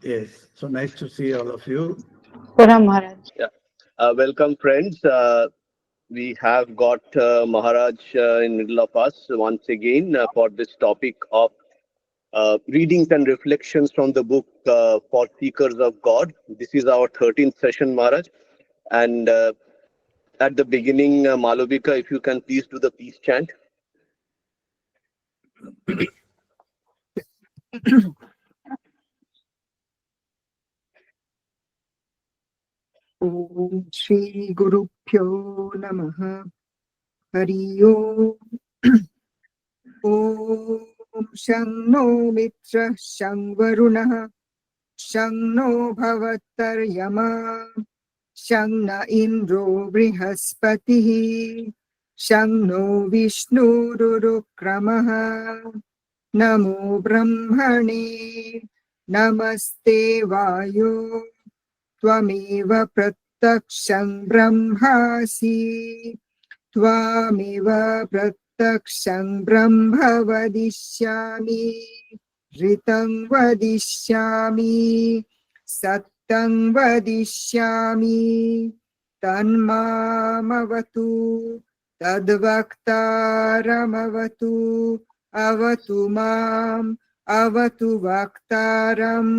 Yes, so nice to see all of you. Param Maharaj. Yeah. Welcome, friends. We have got Maharaj in middle of us once again for this topic of readings and reflections from the book for Seekers of God. This is our 13th session, Maharaj. And at the beginning, Malovika, if you can please do the peace chant. ॐ श्रीगुरुभ्यो नमः हरि ओम् ॐ शं no मित्रः शं वरुणः शं no भवत्तर्यमा शं न इन्द्रो बृहस्पतिः शं नो विष्णुरुक्रमः नमो ब्रह्मणे नमस्ते वायो त्वमेव प्रत्यक्षं ब्रह्मासि त्वामेव प्रत्यक्षं ब्रह्म वदिष्यामि ऋतं वदिष्यामि सत्यं वदिष्यामि तन्मामवतु तद्वक्तारमवतु अवतु माम् अवतु वक्तारम्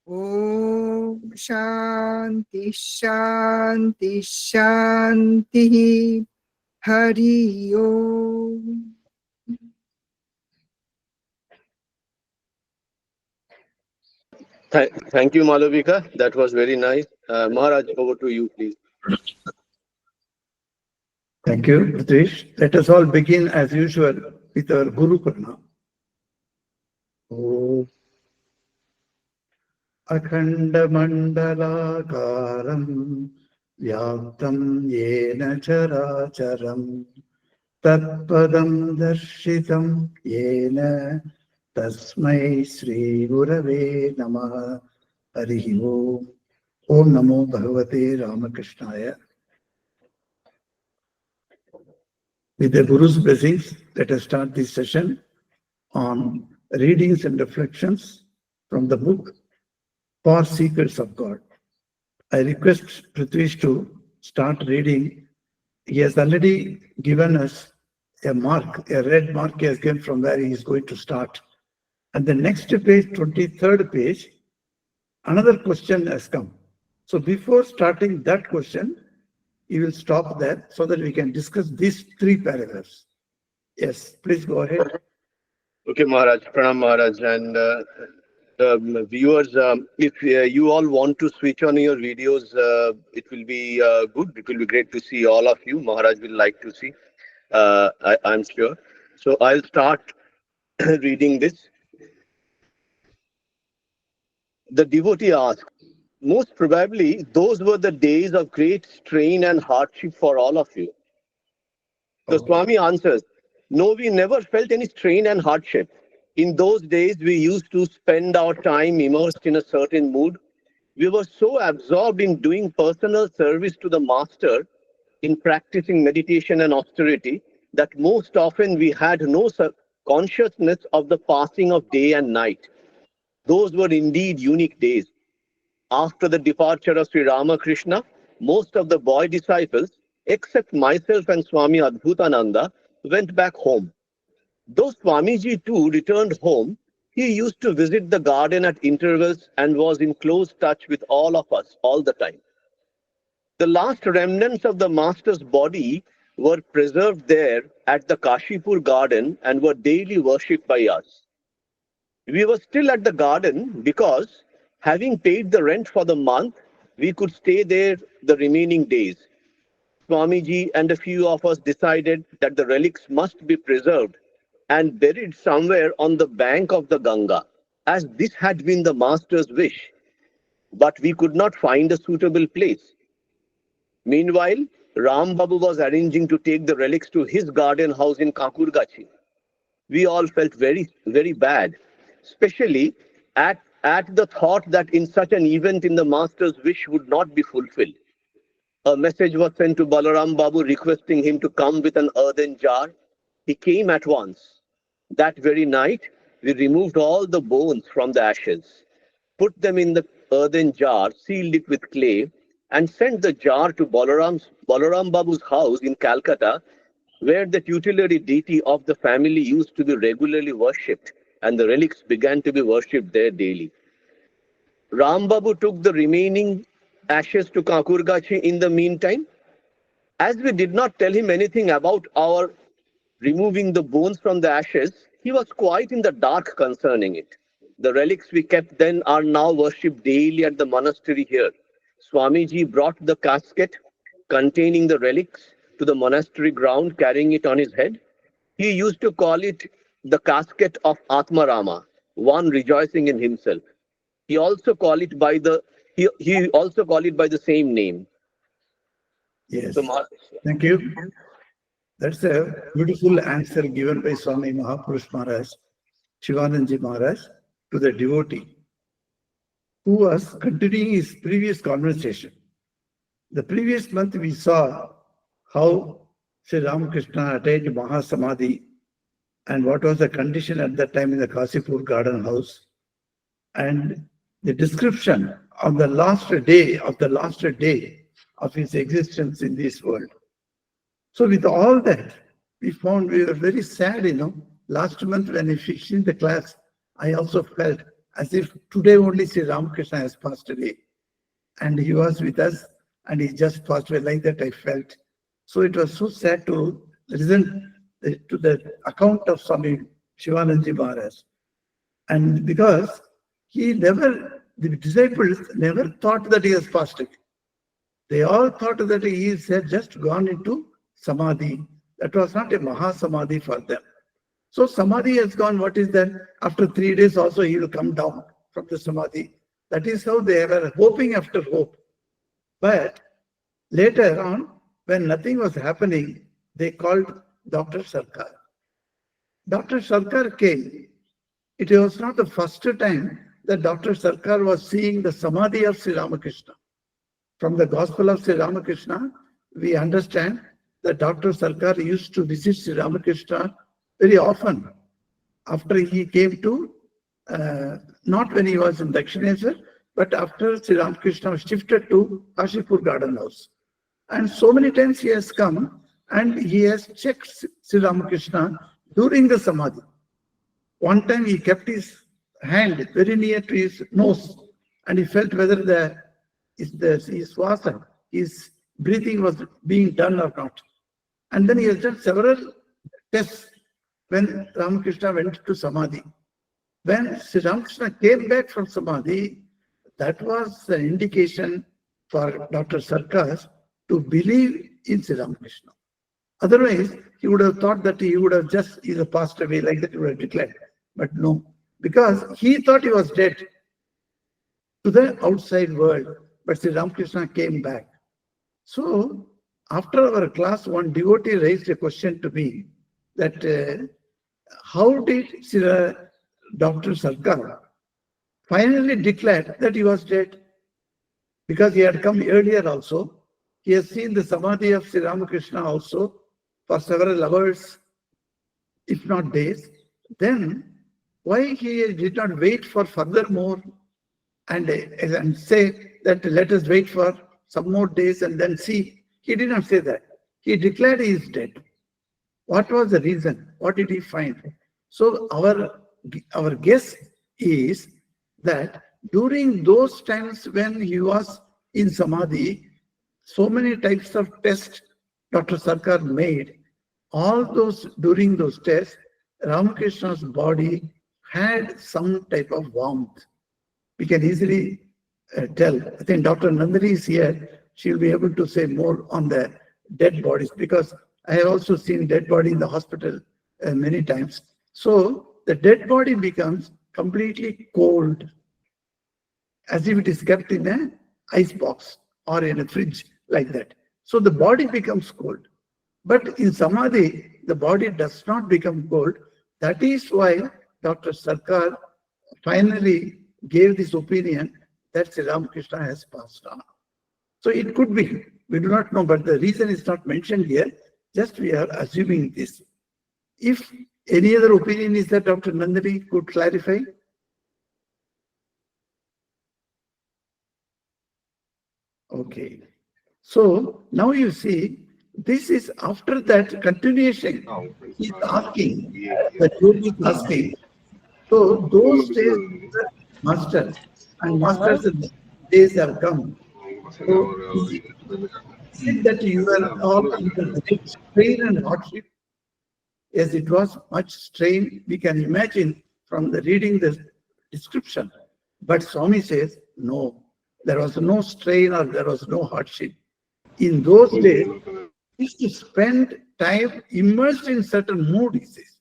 ॐ शान्ति शान्ति शान्तिः हरि ओम् Thank you, Malovika. That was very nice. Maharaj, over to you, please. Thank you, Pritesh. Let us all begin as usual with our Guru Pranam. Om Akhanda Mandalakaram Vyaptam Yena Characharam Tat Padam Darshitam Yena Tasmai Sri Gurave Namaha Harihi Om. Om Namo Bhagavate Ramakrishnaya. With the Guru's blessings, let us start this session on readings and reflections from the book For Seekers of God. I request Prithvish to start reading. He has already given us a mark, a red mark he has given from where he is going to start. And the next page, 23rd page, another question has come. So before starting that question, he will stop there so that we can discuss these three paragraphs. Yes, please go ahead. Okay, Maharaj, Pranam Maharaj, and viewers, if you all want to switch on your videos, it will be good. It will be great to see all of you. Maharaj will like to see, I'm sure. So I'll start reading this. The devotee asks, most probably those were the days of great strain and hardship for all of you. The Swami answers, no, we never felt any strain and hardship. In those days, we used to spend our time immersed in a certain mood. We were so absorbed in doing personal service to the Master, in practicing meditation and austerity, that most often we had no consciousness of the passing of day and night. Those were indeed unique days. After the departure of Sri Ramakrishna, most of the boy disciples, except myself and Swami Adbhutananda, went back home. Though Swamiji too returned home, he used to visit the garden at intervals and was in close touch with all of us all the time. The last remnants of the Master's body were preserved there at the Kashipur garden and were daily worshipped by us. We were still at the garden because, having paid the rent for the month, we could stay there the remaining days. Swamiji and a few of us decided that the relics must be preserved and buried somewhere on the bank of the Ganga, as this had been the Master's wish. But we could not find a suitable place. Meanwhile, Ram Babu was arranging to take the relics to his garden house in Kakurgachi. We all felt very, very bad, especially at the thought that in such an event in the Master's wish would not be fulfilled. A message was sent to Balaram Babu requesting him to come with an earthen jar. He came at once. That very night, we removed all the bones from the ashes, put them in the earthen jar, sealed it with clay, and sent the jar to Balaram Babu's house in Calcutta, where the tutelary deity of the family used to be regularly worshipped, and the relics began to be worshipped there daily. Rambabu took the remaining ashes to Kakurgachi in the meantime. As we did not tell him anything about our removing the bones from the ashes, he was quite in the dark concerning it. The relics we kept then are now worshipped daily at the monastery here. Swamiji brought the casket containing the relics to the monastery ground, carrying it on his head. He used to call it the casket of Atmarama, one rejoicing in himself. He also called it by the he also called it by the same name. Yes. So, Thank you. That's a beautiful answer given by Swami Mahapurush Maharaj, Shivananji Maharaj, to the devotee who was continuing his previous conversation. The previous month we saw how Sri Ramakrishna attained Mahasamadhi and what was the condition at that time in the Kashipur garden house, and the description of the last day of his existence in this world. So with all that, we were very sad, Last month when I finished the class, I also felt as if today only Sri Ramakrishna has passed away. And he was with us and he just passed away. Like that I felt. So it was so sad to listen to the account of Swami Shivananji Maharaj. And because the disciples never thought that he has passed away. They all thought that he had just gone into samadhi. That was not a Mahasamadhi for them. So samadhi has gone. What is that? After 3 days also he will come down from the samadhi. That is how they were hoping after hope. But later on, when nothing was happening, they called Dr. Sarkar. Dr. Sarkar came. It was not the first time that Dr. Sarkar was seeing the samadhi of Sri Ramakrishna. From the Gospel of Sri Ramakrishna, we understand that Dr. Sarkar used to visit Sri Ramakrishna very often after he came to, not when he was in Dakshineshwar, but after Sri Ramakrishna was shifted to Kashipur garden house. And so many times he has come and he has checked Sri Ramakrishna during the samadhi. One time he kept his hand very near to his nose and he felt whether his swasa, his breathing was being done or not. And then he has done several tests when Ramakrishna went to samadhi. When Sri Ramakrishna came back from samadhi, that was an indication for Dr. Sarkar to believe in Sri Ramakrishna. Otherwise, he would have thought that he would have just either passed away like that, he would have declared. But no, because he thought he was dead to the outside world, but Sri Ramakrishna came back. So, after our class, one devotee raised a question to me that how did Dr. Sarkar finally declared that he was dead? Because he had come earlier also. He has seen the samadhi of Sri Ramakrishna also for several hours, if not days. Then why he did not wait for furthermore and say that let us wait for some more days and then see? He did not say that. He declared he is dead. What was the reason? What did he find? So our guess is that during those times when he was in samadhi, so many types of tests Dr. Sarkar made. During those tests, Ramakrishna's body had some type of warmth. We can easily tell. I think Dr. Nandini is here. She will be able to say more on the dead bodies because I have also seen dead body in the hospital many times. So the dead body becomes completely cold, as if it is kept in an ice box or in a fridge like that. So the body becomes cold. But in samadhi, the body does not become cold. That is why Dr. Sarkar finally gave this opinion that Sri Ramakrishna has passed on. So it could be, we do not know, but the reason is not mentioned here. Just we are assuming this. If Any other opinion is that Dr. Nandini could clarify? Okay. So now you see, this is after that continuation. He's asking, the yogi is asking. So those days, master and master's days have come. So is it that you are all under great strain and hardship? Yes, it was much strain. We can imagine from the reading the description. But Swami says, no, there was no strain or there was no hardship. In those days, we used to spend time immersed in certain mood, he says.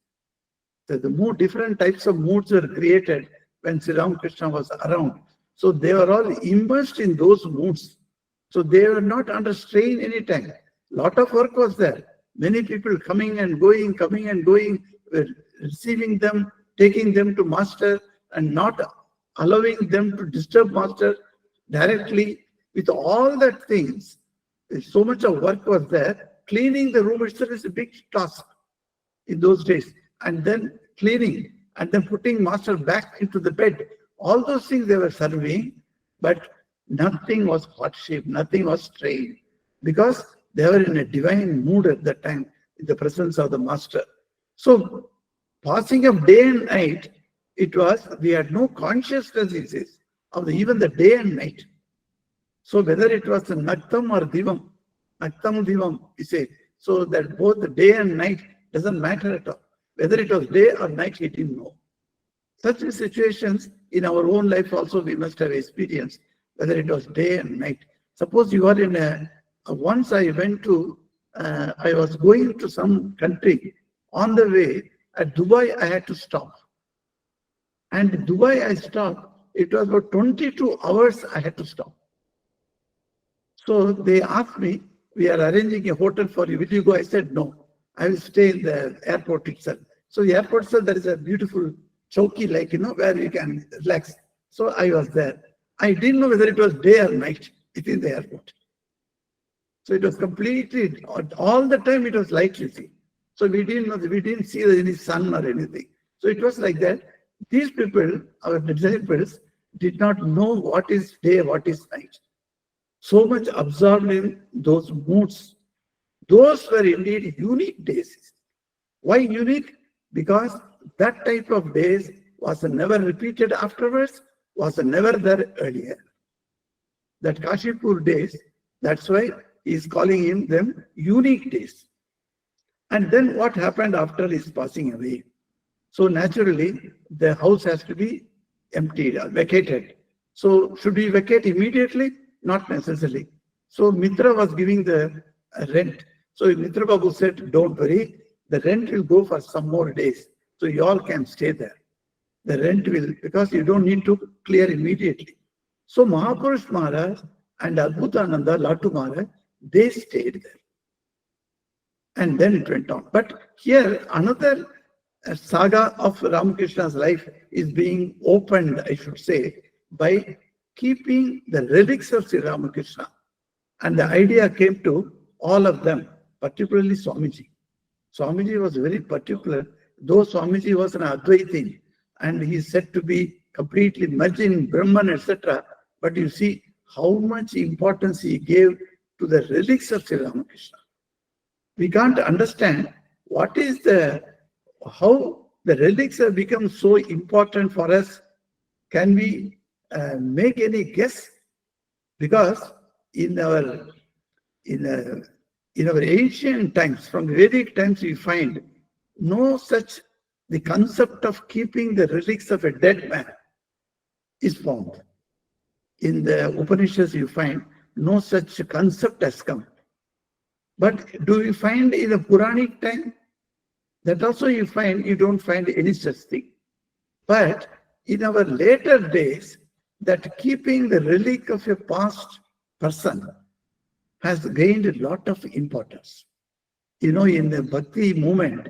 So the different types of moods were created when Sri Ramakrishna was around. So they were all immersed in those moods. So they were not under strain any time. Lot of work was there. Many people coming and going, were receiving them, taking them to master and not allowing them to disturb master directly. With all that things, so much of work was there. Cleaning the room itself is a big task in those days. And then cleaning and then putting master back into the bed. All those things they were serving, but nothing was hardship, nothing was strain, because they were in a divine mood at that time in the presence of the master. So passing of day and night, we had no consciousness, he says, of even the day and night. So whether it was the Naktam or Divam, Naktam Divam, he said, so that both the day and night doesn't matter at all. Whether it was day or night, he didn't know. Such situations in our own life also we must have experienced, whether it was day and night. Suppose you are in once I went to, I was going to some country. On the way, at Dubai, I had to stop. And Dubai, I stopped. It was about 22 hours I had to stop. So they asked me, we are arranging a hotel for you. Will you go? I said, no, I will stay in the airport itself. So the airport itself, there is a beautiful chowki, like, where you can relax. So I was there. I didn't know whether it was day or night within the airport. So it was completely, all the time it was light, you see. So we didn't know, we didn't see any sun or anything. So it was like that. These people, our disciples, did not know what is day, what is night. So much absorbed in those moods. Those were indeed unique days. Why unique? Because that type of days was never repeated afterwards, was never there earlier. That Kashipur days, that's why he is calling them unique days. And then what happened after his passing away? So naturally, the house has to be emptied or vacated. So should we vacate immediately? Not necessarily. So Mitra was giving the rent. So Mitra Babu said, don't worry, the rent will go for some more days. So you all can stay there. The rent will, because you don't need to clear immediately. So Mahapurush Maharaj and Adbhutananda, Latu Maharaj, they stayed there. And then it went on. But here, another saga of Ramakrishna's life is being opened, I should say, by keeping the relics of Sri Ramakrishna. And the idea came to all of them, particularly Swamiji. Swamiji was very particular, though Swamiji was an Advaiti, and he is said to be completely merged in Brahman, etc. But you see how much importance he gave to the relics of Sri Ramakrishna. We can't understand how the relics have become so important for us. Can we make any guess? Because in our ancient times, from Vedic times, we find no such, the concept of keeping the relics of a dead man is found. In the Upanishads, you find no such concept has come. But do we find in the Puranic time? That also you don't find any such thing. But in our later days, that keeping the relic of a past person has gained a lot of importance. In the Bhakti movement,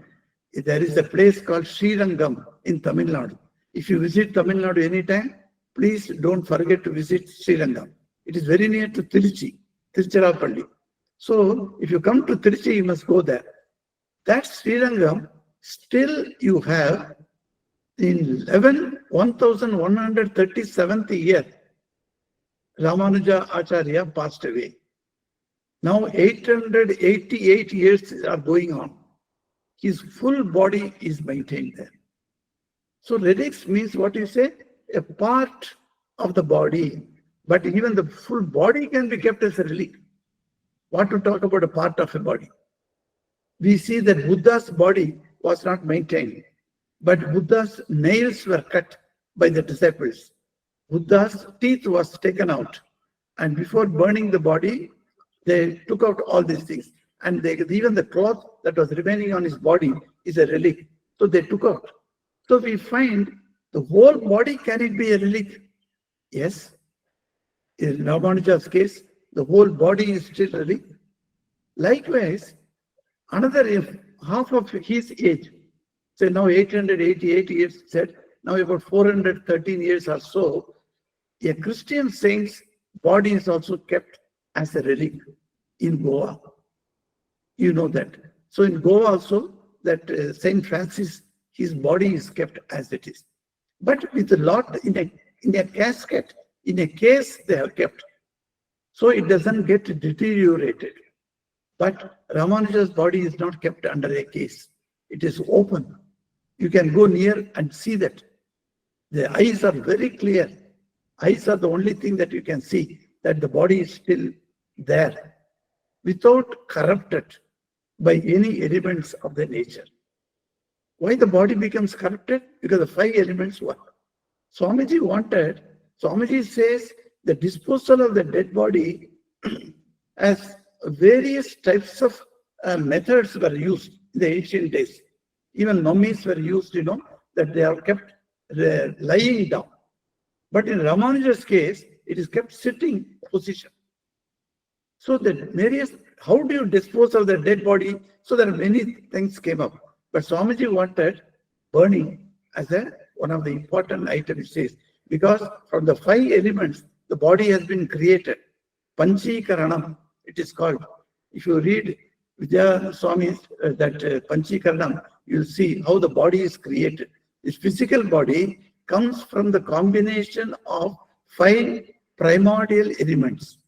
there is a place called Srirangam in Tamil Nadu. If you visit Tamil Nadu anytime, please don't forget to visit Srirangam. It is very near to Tiruchirappalli. So if you come to Tiruchi, you must go there. That Srirangam Still you have in 1137th year, Ramanuja Acharya passed away. Now 888 years are going on. His full body is maintained there. So relics means what you say? A part of the body, but even the full body can be kept as a relic. What to talk about a part of a body? We see that Buddha's body was not maintained, but Buddha's nails were cut by the disciples. Buddha's teeth was taken out, and before burning the body, they took out all these things. And even the cloth that was remaining on his body is a relic. So they took out. So we find the whole body, can it be a relic? Yes. In Ramanuja's case, the whole body is still a relic. Likewise, another half of his age, say now 888 years said, now about 413 years or so, a Christian saint's body is also kept as a relic in Goa. You know that. So in Goa also, that Saint Francis, his body is kept as it is. But with a lot in a casket, in a case they are kept. So it doesn't get deteriorated. But Ramanuja's body is not kept under a case. It is open. You can go near and see that. The eyes are very clear. Eyes are the only thing that you can see, that the body is still there, without corrupted by any elements of the nature. Why the body becomes corrupted? Because the 5 elements work. Swamiji says the disposal of the dead body as various types of methods were used in the ancient days. Even mummies were used, that they are kept lying down. But in Ramanuja's case, it is kept sitting position. So how do you dispose of the dead body? So there are many things came up. But Swamiji wanted burning as one of the important items, he says, because from the 5 elements, the body has been created. Panchikaranam, it is called. If you read Vidya Swami's Panchikaranam, you'll see how the body is created. This physical body comes from the combination of 5 primordial elements.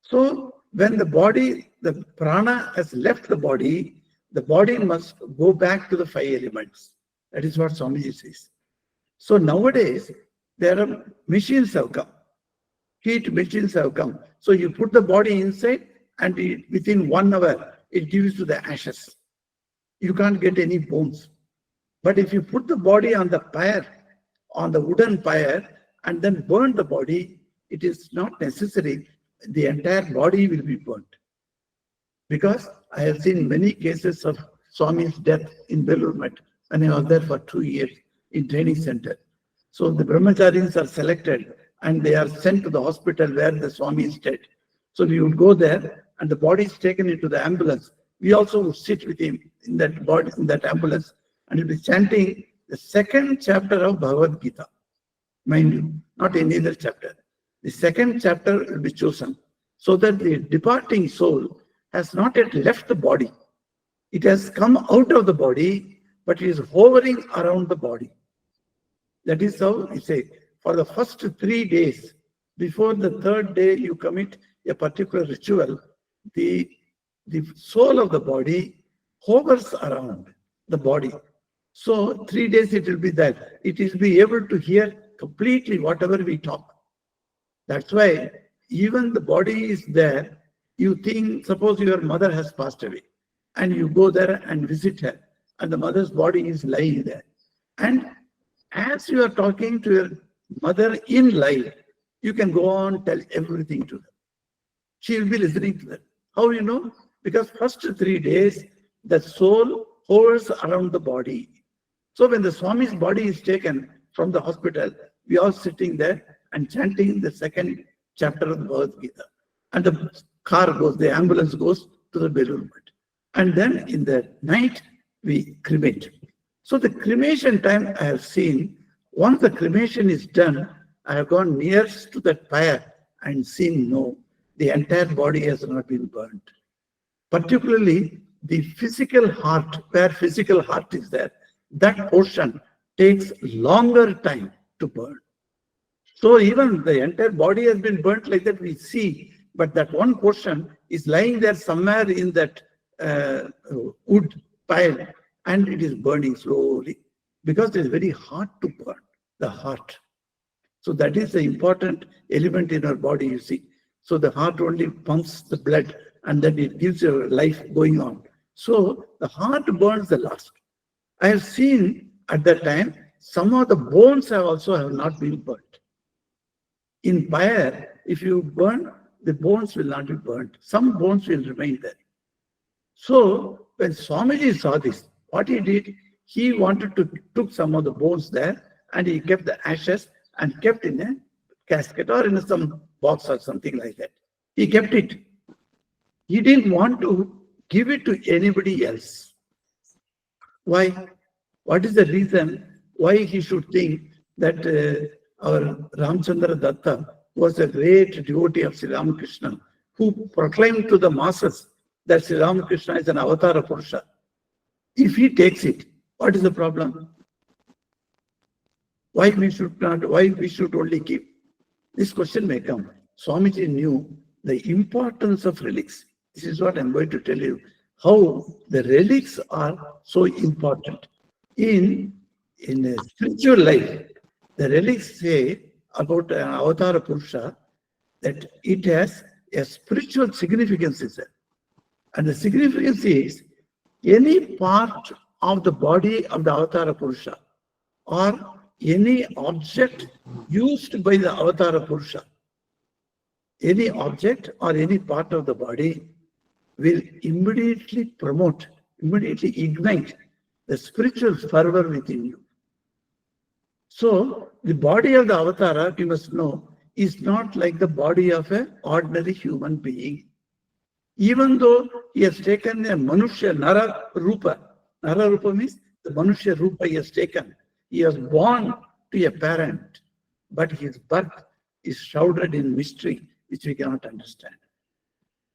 So when the prana has left the body must go back to the 5 elements. That is what Swamiji says. So nowadays, there are machines have come. Heat machines have come. So you put the body inside and within 1 hour, it gives you the ashes. You can't get any bones. But if you put the body on the pyre, on the wooden pyre, and then burn the body, it is not necessary. The entire body will be burnt. Because I have seen many cases of Swami's death in Belur Math, and I was there for 2 years in training center. So the brahmacharis are selected and they are sent to the hospital where the Swami is dead. So we would go there and the body is taken into the ambulance. We also would sit with him in that ambulance, and he'll be chanting the 2nd chapter of Bhagavad Gita. Mind you, not any other chapter. The 2nd chapter will be chosen so that the departing soul has not yet left the body. It has come out of the body, but it is hovering around the body. That is how we say, for the first 3 days, before the 3rd day you commit a particular ritual, the soul of the body hovers around the body. So 3 days it will be that. It will be able to hear completely whatever we talk. That's why even the body is there. You think, suppose your mother has passed away and you go there and visit her and the mother's body is lying there. And as you are talking to your mother in life, you can go on tell everything to her. She will be listening to that. How you know? Because first 3 days, the soul hovers around the body. So when the Swami's body is taken from the hospital, we are sitting there and chanting the 2nd chapter of the Bhagavad Gita. And the ambulance goes to the Belur Math. And then in the night, we cremate. So the cremation time I have seen, once the cremation is done, I have gone nearest to that pyre and seen no, the entire body has not been burnt. Particularly the physical heart, where physical heart is there, that portion takes longer time to burn. So even the entire body has been burnt like that, we see, but that one portion is lying there somewhere in that wood pile, and it is burning slowly because it is very hard to burn, the heart. So that is the important element in our body, you see. So the heart only pumps the blood and then it gives your life going on. So the heart burns the last. I have seen at that time, some of the bones have not been burnt. In fire, if you burn, the bones will not be burnt. Some bones will remain there. So when Swamiji saw this, what he did, he wanted to took some of the bones there and he kept the ashes and kept in a casket or in some box or something like that. He kept it. He didn't want to give it to anybody else. Why? What is the reason why he should think that our Ramchandra Datta was a great devotee of Sri Ramakrishna, who proclaimed to the masses that Sri Ramakrishna is an avatar Purusha? If he takes it, what is the problem? Why we should not? Why we should only keep? This question may come. Swamiji knew the importance of relics. This is what I'm going to tell you. How the relics are so important. In a spiritual life, the relics say about an avatar Purusha that it has a spiritual significance is there. And the significance is any part of the body of the avatar Purusha or any object used by the avatar Purusha, any object or any part of the body will immediately promote, immediately ignite the spiritual fervor within you. So the body of the avatara, you must know, is not like the body of an ordinary human being. Even though he has taken a Manushya Nara Rupa. Nara Rupa means the Manushya Rupa he has taken. He was born to a parent, but his birth is shrouded in mystery, which we cannot understand.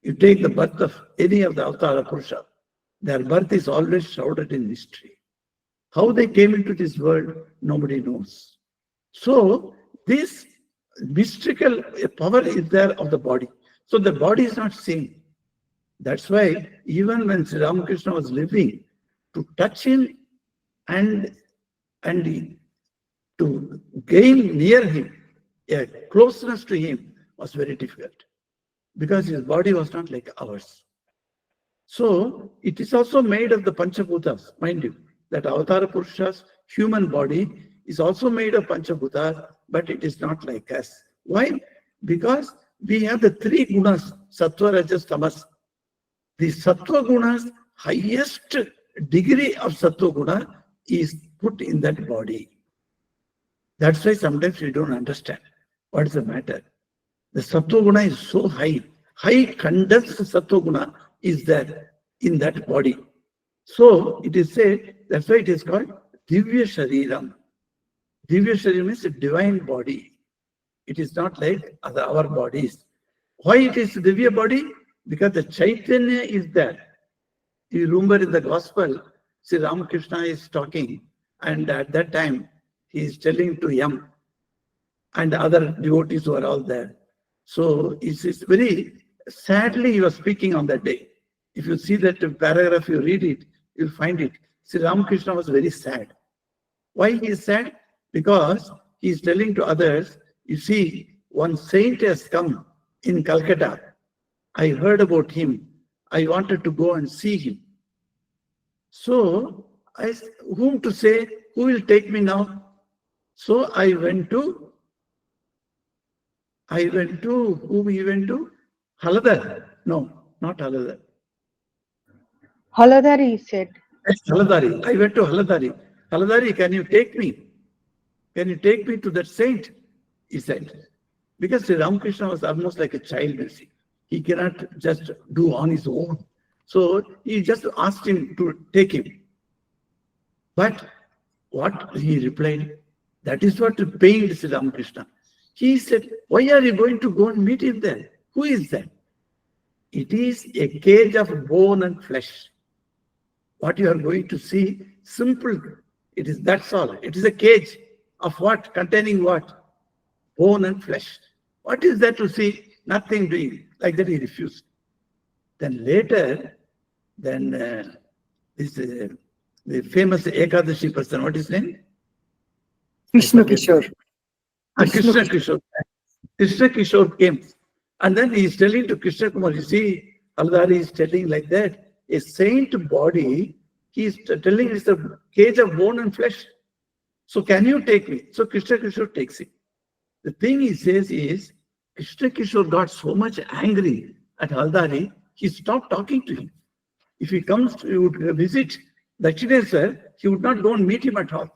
You take the birth of any of the Avatara Purusha, their birth is always shrouded in mystery. How they came into this world, nobody knows. So this mystical power is there of the body. So the body is not seen. That's why even when Sri Ramakrishna was living, to touch him and to gain near him, a closeness to him was very difficult because his body was not like ours. So it is also made of the Panchabhutas, mind you, that Avatara Purusha's human body is also made of Panchabhutas, but it is not like us. Why? Because we have the three gunas, Sattva, Rajas, Tamas. The Sattva guna's highest degree of Sattva guna is put in that body. That's why sometimes we don't understand what is the matter. The Sattva guna is so high. High condensed Sattva guna is there in that body. So it is said, that's why it is called Divya Shariram. Divya Shariram means a divine body. It is not like our bodies. Why it is Divya body? Because the Chaitanya is there. You remember in the Gospel, Sri Ramakrishna is talking, and at that time he is telling to Yam and other devotees who are all there. So it is very sadly he was speaking on that day. If you see that paragraph, you read it, you'll find it. Sri Ramakrishna was very sad. Why he is sad? Because he is telling to others, you see, one saint has come in Calcutta. I heard about him. I wanted to go and see him. So, whom to say, who will take me now? So I went to, whom he went to? Haladar. No, not Haladar. Haladari said. Haladari. I went to Haladari. Haladari, can you take me? Can you take me to that saint? He said. Because Sri Ramakrishna was almost like a child, you see. He cannot just do on his own. So he just asked him to take him. But what he replied, that is what pained Sri Ramakrishna. He said, why are you going to go and meet him there? Who is that? It is a cage of bone and flesh. What you are going to see, simple. It is, that's all. It is a cage of what? Containing what? Bone and flesh. What is there to see? Nothing doing. Like that he refused. Then later, then the famous Ekadashi person, what is his name? Krishna Kishore. Krishna Kishore. Krishna Kishore came. And then he is telling to Krishna Kumar, you see, Aldari is telling like that, a saint body, he is telling it's a cage of bone and flesh. So can you take me? So Krishna Kishore takes him. The thing he says is, Krishna Kishore got so much angry at Aldari, he stopped talking to him. If he comes to visit Dakshineswar, he would not go and meet him at all.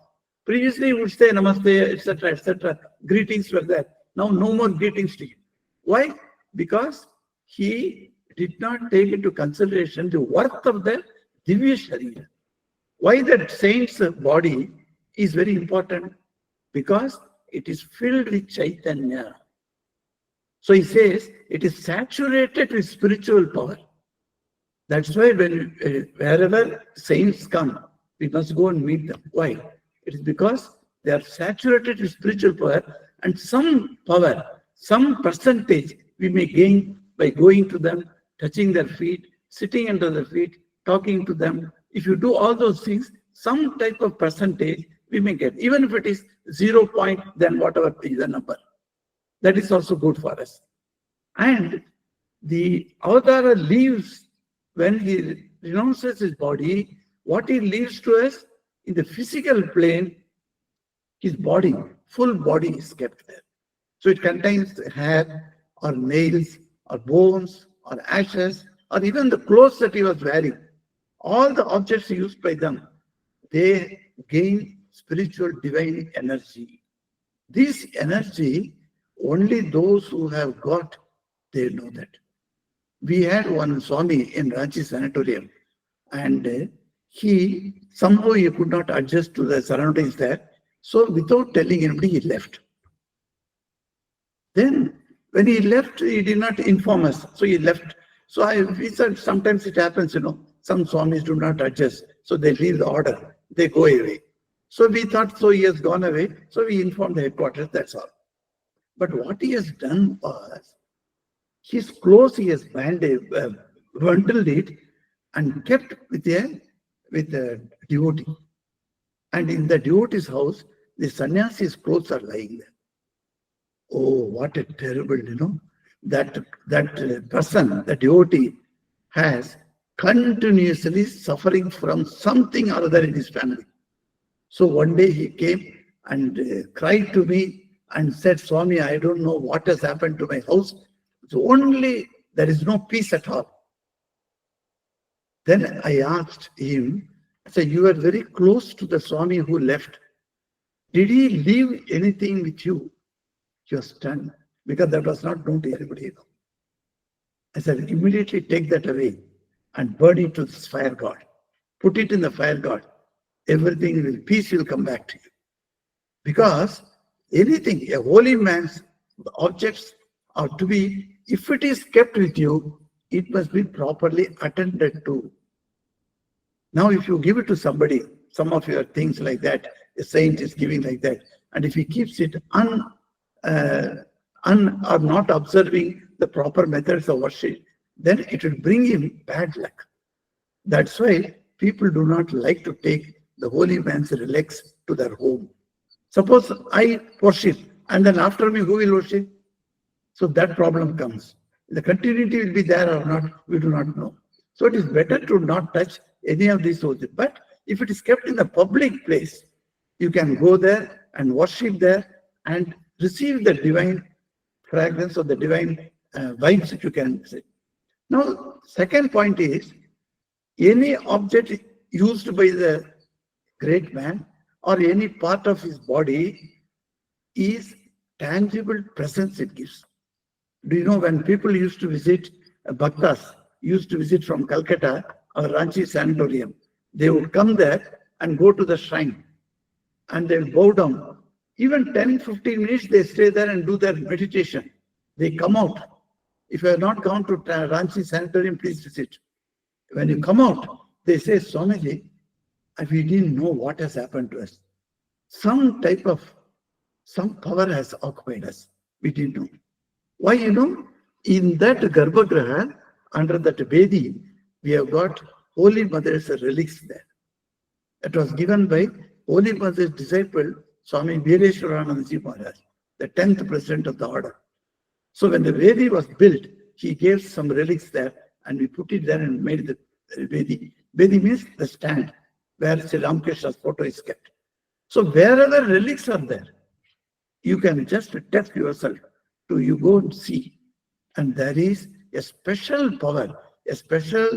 Previously, he would say namaste, etc., etc. Greetings were there. Now, no more greetings to him. Why? Because he did not take into consideration the worth of the Divya Sharira. Why that saint's body is very important? Because it is filled with Chaitanya. So he says it is saturated with spiritual power. That's why when wherever saints come, we must go and meet them. Why? It is because they are saturated with spiritual power, and some power, some percentage we may gain by going to them, touching their feet, sitting under their feet, talking to them. If you do all those things, some type of percentage we may get, even if it is 0 point, then whatever is the number. That is also good for us. And the Avatara leaves, when he renounces his body, what he leaves to us in the physical plane, his body, full body is kept there. So it contains hair or nails or bones or ashes or even the clothes that he was wearing. All the objects used by them, they gain spiritual divine energy. This energy, only those who have got, they know that. We had one Swami in Ranchi Sanatorium, and he could not adjust to the surroundings there. So without telling anybody, he left. Then when he left, he did not inform us. So he left. So we said, sometimes it happens, some Swamis do not adjust. So they leave the order. They go away. So we thought, so he has gone away. So we informed the headquarters, that's all. But what he has done was, his clothes he has bundled it and kept with a devotee. And in the devotee's house, the sannyasi's clothes are lying there. Oh, what a terrible, that person, the devotee, has continuously suffering from something or other in his family. So one day he came and cried to me and said, Swami, I don't know what has happened to my house. So only there is no peace at all. Then I asked him, I said, you were very close to the Swami who left. Did he leave anything with you? He was stunned, because that was not known to everybody. I said, immediately take that away and burn it to this fire god. Put it in the fire god. Peace will come back to you. Because anything, a holy man's objects are to be, if it is kept with you, it must be properly attended to. Now, if you give it to somebody, some of your things like that, a saint is giving like that, and if he keeps it or not observing the proper methods of worship, then it will bring him bad luck. That's why people do not like to take the holy man's relics to their home. Suppose I worship, and then after me, who will worship? So that problem comes. The continuity will be there or not, we do not know. So it is better to not touch any of these sources. But if it is kept in a public place, you can go there and worship there and receive the divine fragrance or the divine vibes that you can say. Now, second point is, any object used by the great man or any part of his body is tangible presence it gives. Do you know when people used to visit, Bhaktas used to visit from Calcutta or Ranchi Sanatorium, they would come there and go to the shrine and they will bow down. Even 10-15 minutes they stay there and do their meditation. They come out. If you have not gone to Ranchi Sanatorium, please visit. When you come out, They say, Swamiji, we didn't know what has happened to us. Some power has occupied us. We didn't know. Why, in that Garbhagraha, under that Vedi, we have got Holy Mother's relics there. It was given by Holy Mother's disciple, Swami Veereshwaranandaji Maharaj, the 10th president of the order. So when the Vedi was built, he gave some relics there and we put it there and made the Vedi. Vedi means the stand where Sri Ramakrishna's photo is kept. So wherever relics are there, you can just test yourself to you go and see. And there is a special power, a special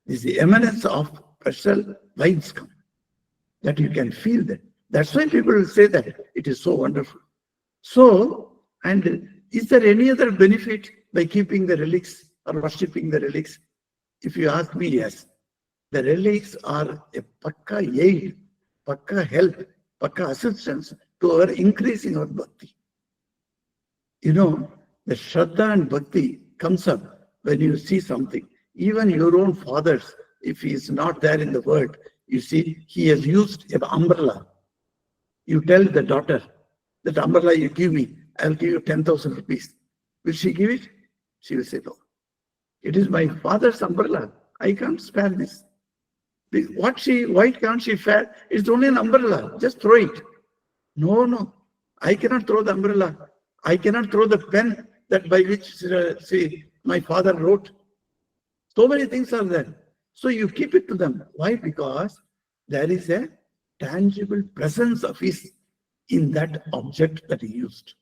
is the eminence of special vibes come. That you can feel that. That's why people will say that it is so wonderful. So, and is there any other benefit by keeping the relics or worshipping the relics? If you ask me, yes. The relics are a pakka aid, pakka help, pakka assistance to our increasing our bhakti. The Shraddha and Bhakti comes up when you see something. Even your own fathers, if he is not there in the world, you see, he has used an umbrella. You tell the daughter, that umbrella you give me, I will give you 10,000 rupees. Will she give it? She will say, no. It is my father's umbrella. I can't spare this. Why can't she spare? It's only an umbrella. Just throw it. No. I cannot throw the umbrella. I cannot throw the pen that by which my father wrote. So many things are there. So you keep it to them. Why? Because there is a tangible presence of his in that object that he used.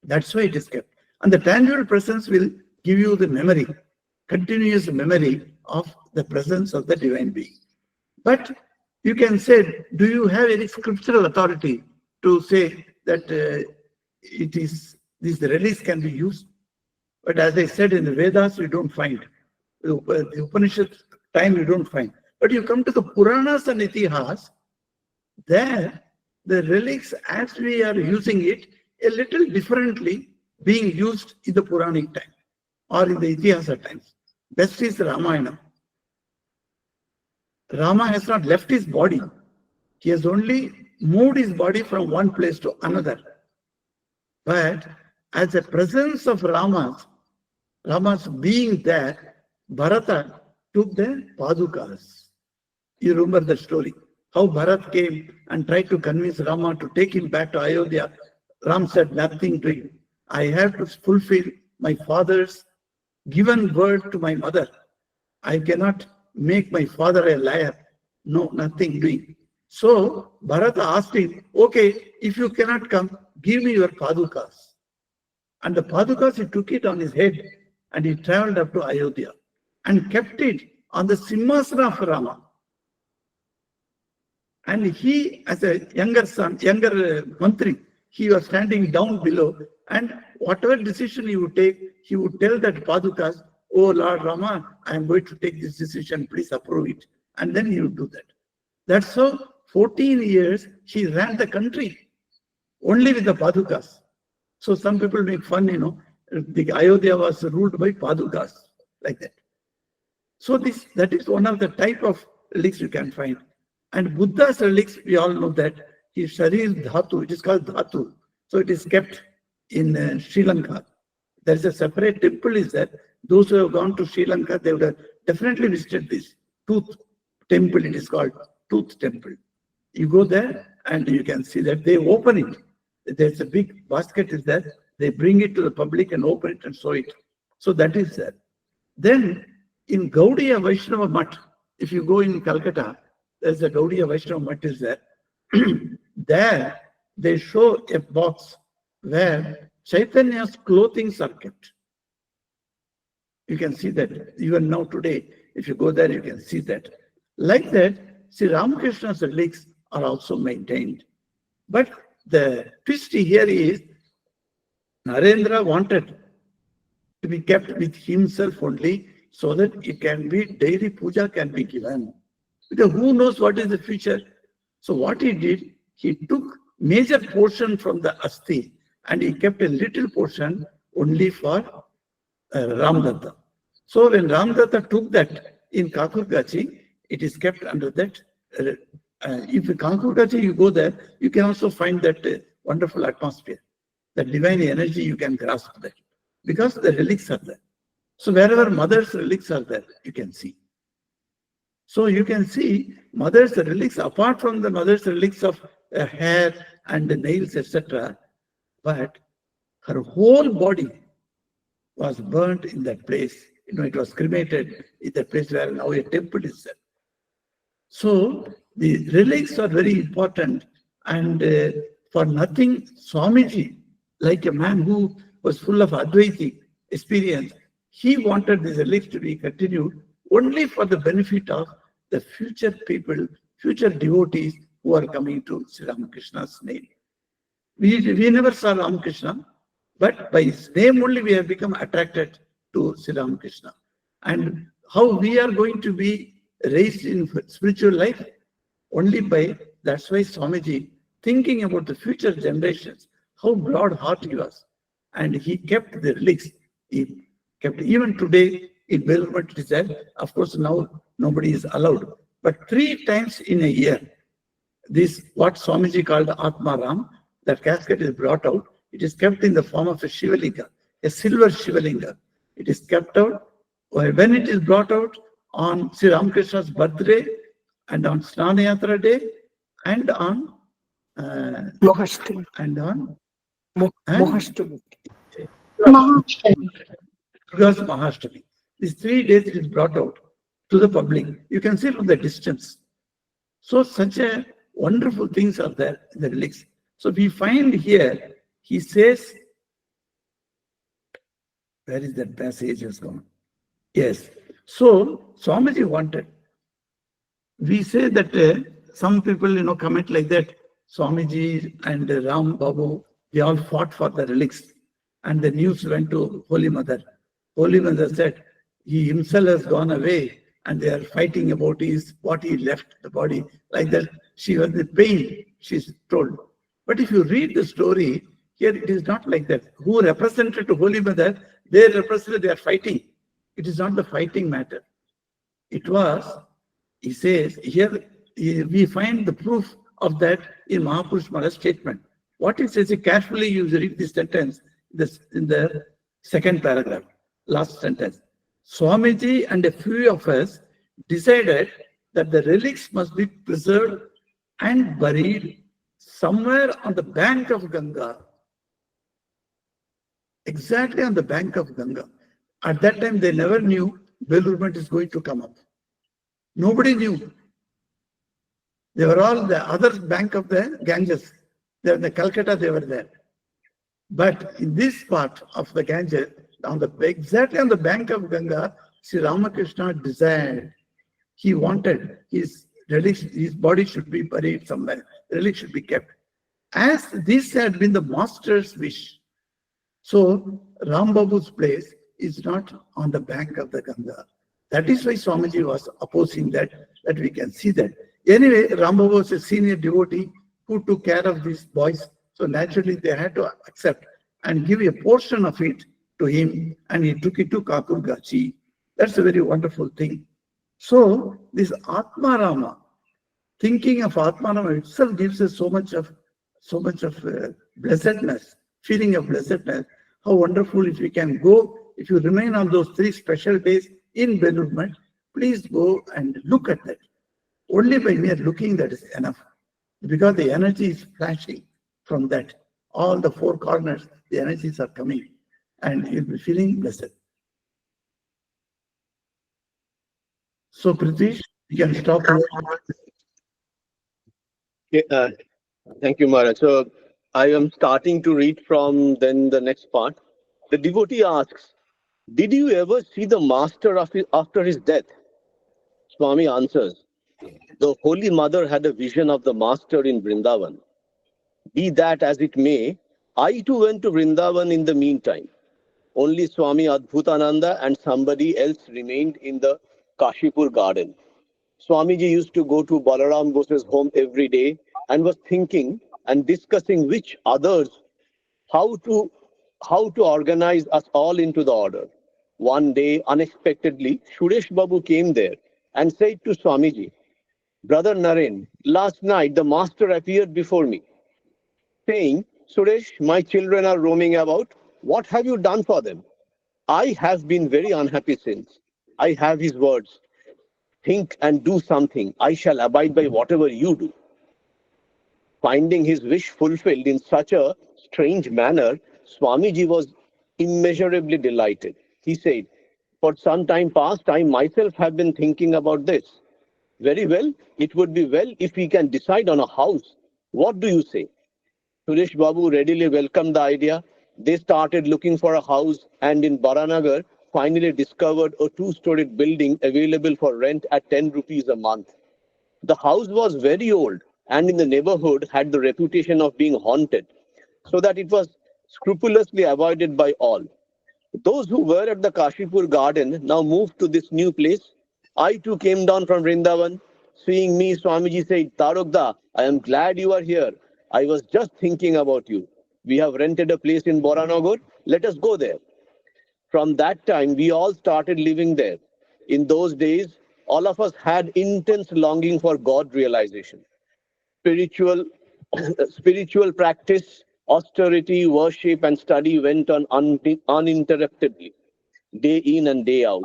That's why it is kept. And the tangible presence will give you the memory, continuous memory of the presence of the divine being. But you can say, do you have any scriptural authority to say that these relics can be used? But as I said, in the Vedas, we don't find. The Upanishad time, we don't find. But you come to the Puranas and Itihas, there, the relics, as we are using it, a little differently being used in the Puranic time or in the Itihasa times. Best is Ramayana. Rama has not left his body. He has only moved his body from one place to another. But as a presence of Rama's being there, Bharata took the Padukas. You remember the story. How Bharat came and tried to convince Rama to take him back to Ayodhya. Ram said nothing to him. I have to fulfill my father's given word to my mother. I cannot make my father a liar. No, nothing doing. So Bharata asked him, okay, if you cannot come, give me your Padukas. And the Padukas, he took it on his head and he traveled up to Ayodhya and kept it on the Simhasana of Rama. And he, as a younger mantri, he was standing down below, and whatever decision he would take, he would tell that Padukas, oh Lord Rama, I am going to take this decision, please approve it. And then he would do that. That's how 14 years he ran the country, only with the Padukas. So some people make fun, the Ayodhya was ruled by Padukas, like that. So that is one of the type of relics you can find. And Buddha's relics, we all know that his Sharir Dhatu, it is called Dhatu. So it is kept in Sri Lanka. There is a separate temple is there. Those who have gone to Sri Lanka, they would have definitely visited this tooth temple, it is called tooth temple. You go there and you can see that they open it. There's a big basket is there. They bring it to the public and open it and show it. So that is there. Then in Gaudiya Vaishnava Mutt, if you go in Calcutta, there's a Gaudiya Vaishnava Mutt is there. There they show a box where Chaitanya's clothing are kept. You can see that even now today, if you go there, you can see that. Like that, Sri Ramakrishna's relics are also maintained. But the twist here is, Narendra wanted to be kept with himself only so that it can be, daily puja can be given. Because who knows what is the future? So what he did, he took major portion from the Asti and he kept a little portion only for Ramdatta. So when Ramdatta took that in Kakurgachi, it is kept under that. If in Kakurgachi you go there, you can also find that wonderful atmosphere, that divine energy, you can grasp that because the relics are there. So wherever mother's relics are there, you can see. So you can see mother's relics, apart from the mother's relics of hair and the nails, etc. But her whole body was burnt in that place. It was cremated in that place where now a temple is there. So the relics are very important, and for nothing, Swamiji, like a man who was full of Advaiti experience, he wanted these relics to be continued only for the benefit of the future people, future devotees who are coming to Sri Ramakrishna's name. We never saw Ramakrishna, but by his name only we have become attracted to Sri Ramakrishna. And how we are going to be raised in spiritual life? Only by, that's why Swamiji, thinking about the future generations, how broad heart he was. And he kept the relics. He kept, even today in Belmont, it is there. Of course, now nobody is allowed. But 3 times in a year, this, what Swamiji called Atmaram, that casket is brought out. It is kept in the form of a Shivalinga, a silver Shivalinga. It is kept out. When it is brought out on Sri Ramakrishna's birthday, and on Snanayatra day, and on Mahashtami. Mahashtami. Durga's Mahashtami. These 3 days it is brought out to the public. You can see from the distance. So such a wonderful things are there in the relics. So we find here, he says, where is that passage has gone? Yes. So Swamiji wanted. We say that some people, comment like that. Swamiji and Ram Babu, they all fought for the relics. And the news went to Holy Mother. Holy Mother said, he himself has gone away and they are fighting about what he left the body. Like that, she was in pain, she's told. But if you read the story, here it is not like that. Who represented to Holy Mother, they represented, they are fighting. It is not the fighting matter. It was, he says, here we find the proof of that in Mahapurush Maharaj's statement. What it says, carefully you read this sentence in the second paragraph, last sentence. Swamiji and a few of us decided that the relics must be preserved and buried somewhere on the bank of Ganga. Exactly on the bank of Ganga. At that time, they never knew Belur is going to come up. Nobody knew. They were all the other bank of the Ganges. They were in the Calcutta, they were there. But in this part of the Ganges, exactly on the bank of Ganga, Sri Ramakrishna desired, he wanted his relics, his body should be buried somewhere, relics should be kept. As this had been the master's wish, so Ram Babu's place is not on the bank of the Ganga. That is why Swamiji was opposing that we can see that. Anyway, Ram Babu was a senior devotee who took care of these boys. So naturally they had to accept and give a portion of it to him, and he took it to Kakurgachi. That's a very wonderful thing. So this Atmarama, thinking of Atmarama itself gives us so much of blessedness, feeling of blessedness. How wonderful if we can go, if you remain on those 3 special days in Belur, please go and look at that. Only by mere looking that is enough, because the energy is flashing from that. All the 4 corners, the energies are coming, and you'll be feeling blessed. So, Pritish, you can stop here. Okay, thank you, Maharaj. So I am starting to read from then the next part. The devotee asks, did you ever see the master after his death? Swami answers, the Holy Mother had a vision of the master in Vrindavan. Be that as it may, I too went to Vrindavan in the meantime. Only Swami Adbhutananda and somebody else remained in the Kashipur garden. Swamiji used to go to Balaram Bose's home every day and was thinking and discussing which others, how to organize us all into the order. One day, unexpectedly, Suresh Babu came there and said to Swamiji, Brother Naren, last night the master appeared before me, saying, Suresh, my children are roaming about. What have you done for them? I have been very unhappy since. I have his words. Think and do something. I shall abide by whatever you do. Finding his wish fulfilled in such a strange manner, Swamiji was immeasurably delighted. He said, for some time past, I myself have been thinking about this. Very well, it would be well if we can decide on a house. What do you say? Suresh Babu readily welcomed the idea. They started looking for a house and in Baranagar finally discovered a two-storied building available for rent at 10 rupees a month. The house was very old and in the neighborhood had the reputation of being haunted, so that it was scrupulously avoided by all. Those who were at the Kashipur garden now moved to this new place. I too came down from Vrindavan. Seeing me, Swamiji said, Tarokda, I am glad you are here. I was just thinking about you. We have rented a place in Boranagar. Let us go there. From that time, we all started living there. In those days, all of us had intense longing for God realization. Spiritual, spiritual practice, austerity, worship, and study went on uninterruptedly, day in and day out.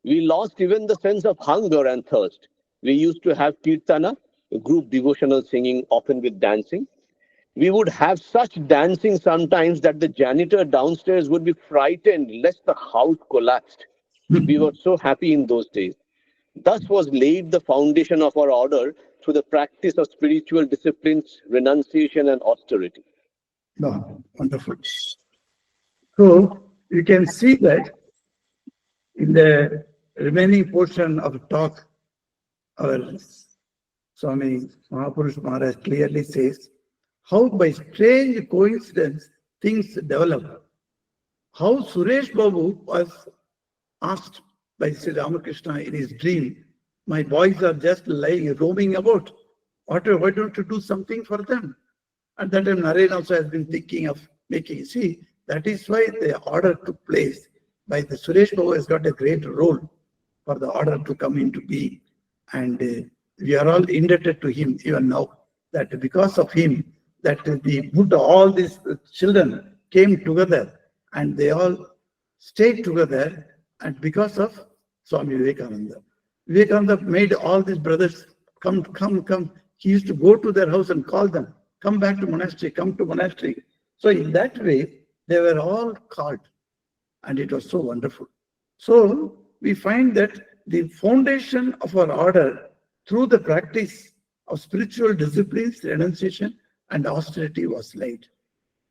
We lost even the sense of hunger and thirst. We used to have kirtana, group devotional singing, often with dancing. We would have such dancing sometimes that the janitor downstairs would be frightened lest the house collapsed. We were so happy in those days. Thus was laid the foundation of our order through the practice of spiritual disciplines, renunciation, and austerity. No, wonderful. So you can see that in the remaining portion of the talk, our Swami Mahapurush Maharaj clearly says how by strange coincidence things develop. How Suresh Babu was asked by Sri Ramakrishna in his dream, my boys are just lying, roaming about. Why don't you do something for them? And that time Naren also has been thinking of making. See, that is why the order took place. By the Suresh Babu has got a great role for the order to come into being. And we are all indebted to him even now. That because of him, that the Buddha, all these children came together and they all stayed together. And because of Swami Vivekananda. Vivekananda made all these brothers come. He used to go to their house and call them, come back to monastery, come to monastery. So in that way, they were all called. And it was so wonderful. So we find that the foundation of our order through the practice of spiritual disciplines, renunciation, and austerity was laid.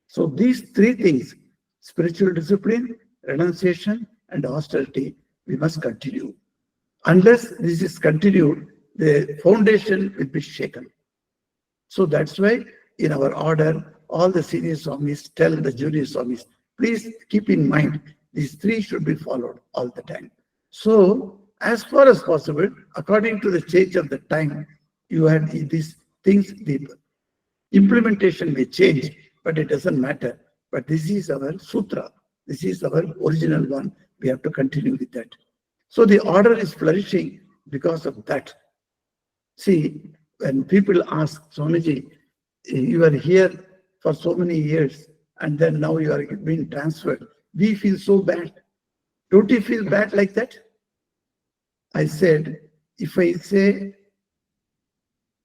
So these three things, spiritual discipline, renunciation, and austerity, we must continue. Unless this is continued, the foundation will be shaken. So that's why in our order, all the senior Swamis tell the junior Swamis, please keep in mind, these three should be followed all the time. So as far as possible, according to the change of the time, you have these things, the implementation may change, but it doesn't matter. But this is our sutra. This is our original one. We have to continue with that. So the order is flourishing because of that. See, when people ask, Swamiji, you are here for so many years and then now you are being transferred. We feel so bad. Don't you feel bad like that? I said, if I say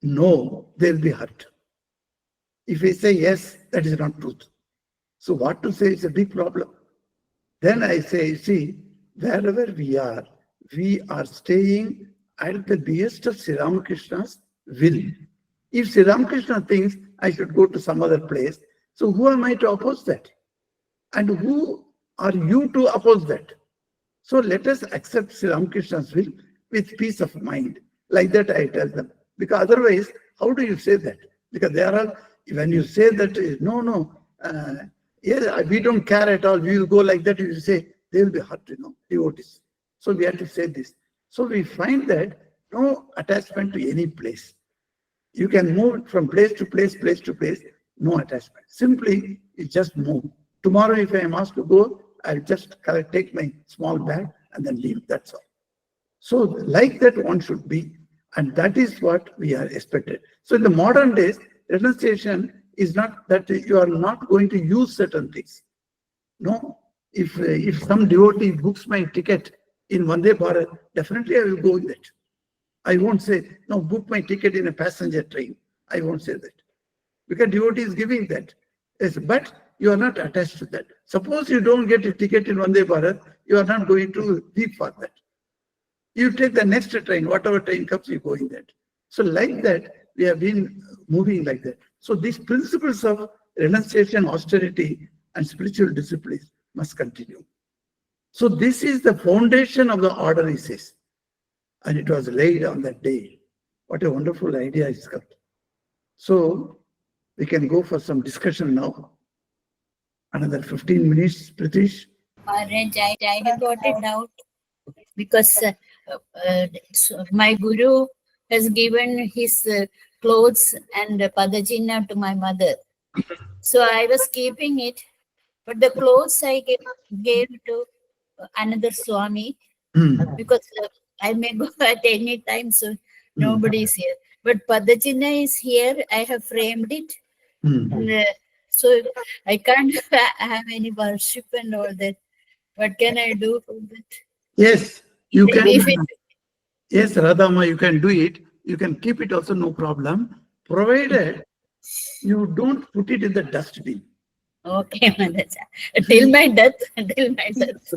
no, they'll be hurt. If I say yes, that is not truth. So what to say is a big problem. Then I say, see, wherever we are staying at the behest of Sri Ramakrishna's will. If Sri Ramakrishna thinks I should go to some other place, so who am I to oppose that? And who are you to oppose that? So let us accept Sri Ramakrishna's will with peace of mind. Like that I tell them. Because otherwise, how do you say that? Because there are, when you say that, yes, we don't care at all, we will go like that, you say, they will be hurt, devotees. So we have to say this. So we find that no attachment to any place. You can move from place to place to place, no attachment. Simply, you just move. Tomorrow, if I am asked to go, I'll just take my small bag and then leave. That's all. So like that one should be, and that is what we are expected. So in the modern days, renunciation is not that you are not going to use certain things. No, if some devotee books my ticket in Vande Bharat, definitely I will go with it. I won't say, no, book my ticket in a passenger train. I won't say that. Because devotee is giving that. Yes, but you are not attached to that. Suppose you don't get a ticket in Vande Bharat, you are not going to leave for that. You take the next train, whatever train comes, you go in that. So like that, we have been moving like that. So these principles of renunciation, austerity, and spiritual disciplines must continue. So this is the foundation of the order, he says. And it was laid on that day. What a wonderful idea it's got. So we can go for some discussion now. Another 15 minutes, Pritish. Maharaj, I have got a doubt because my guru has given his clothes and padajina to my mother. So I was keeping it, but the clothes I gave to another Swami because I may go at any time, so nobody is here. But padajina is here. I have framed it. So I can't have any worship and all that. What can I do for that? Yes, you can. Leave it. Yes, Radhama, you can do it. You can keep it also, no problem, provided you don't put it in the dustbin. Okay, Maharaj. Till my death. Till my death.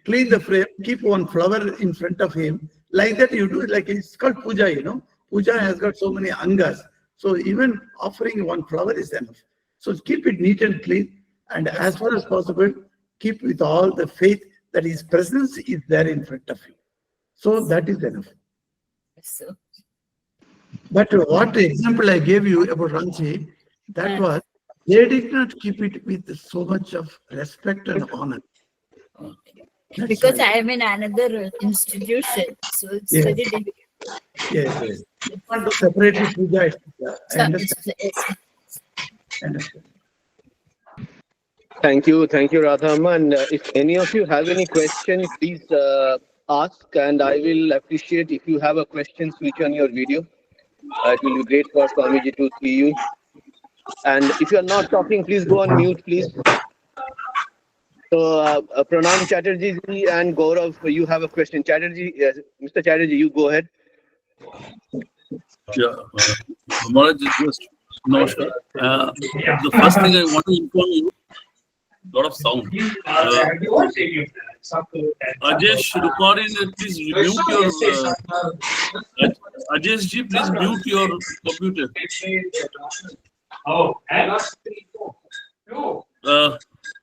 Clean the frame, keep one flower in front of him. Like that you do it, like it's called puja, you know. Puja has got so many angas. So even offering one flower is enough. So keep it neat and clean. And as far as possible, keep with all the faith that his presence is there in front of you. So that is enough. So, But what example I gave you about Ranchi, that was, they did not keep it with so much of respect and honor. okay. That's Because why. I am in another institution, so it's Yes. very difficult. Yes. You want to separately puja, etc. I understand. I understand. Thank you, Radhama. And if any of you have any questions, please ask, and I will appreciate if you have a question, switch on your video. It will be great for Swamiji to see you. And if you are not talking, please go on mute, please. So, Pranam Chatterjee ji and Gaurav, you have a question. Chatterjee, Mr. Chatterjee, you go ahead. Yeah, Maharaj, just namaskar. The first thing I want to inform you, lot of sound. Ajesh Ruparin, please mute your. Ajesh ji, please mute your computer.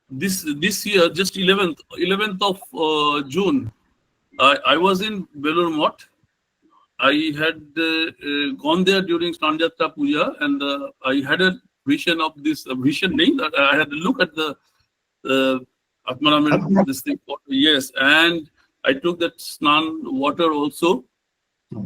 This year, just 11th of June, I was in Belur Math. I had gone there during Snanjatra Puja, and I had a vision of this vision. I had a look at the Atmanam, this thing. Yes, and I took that Snan water also,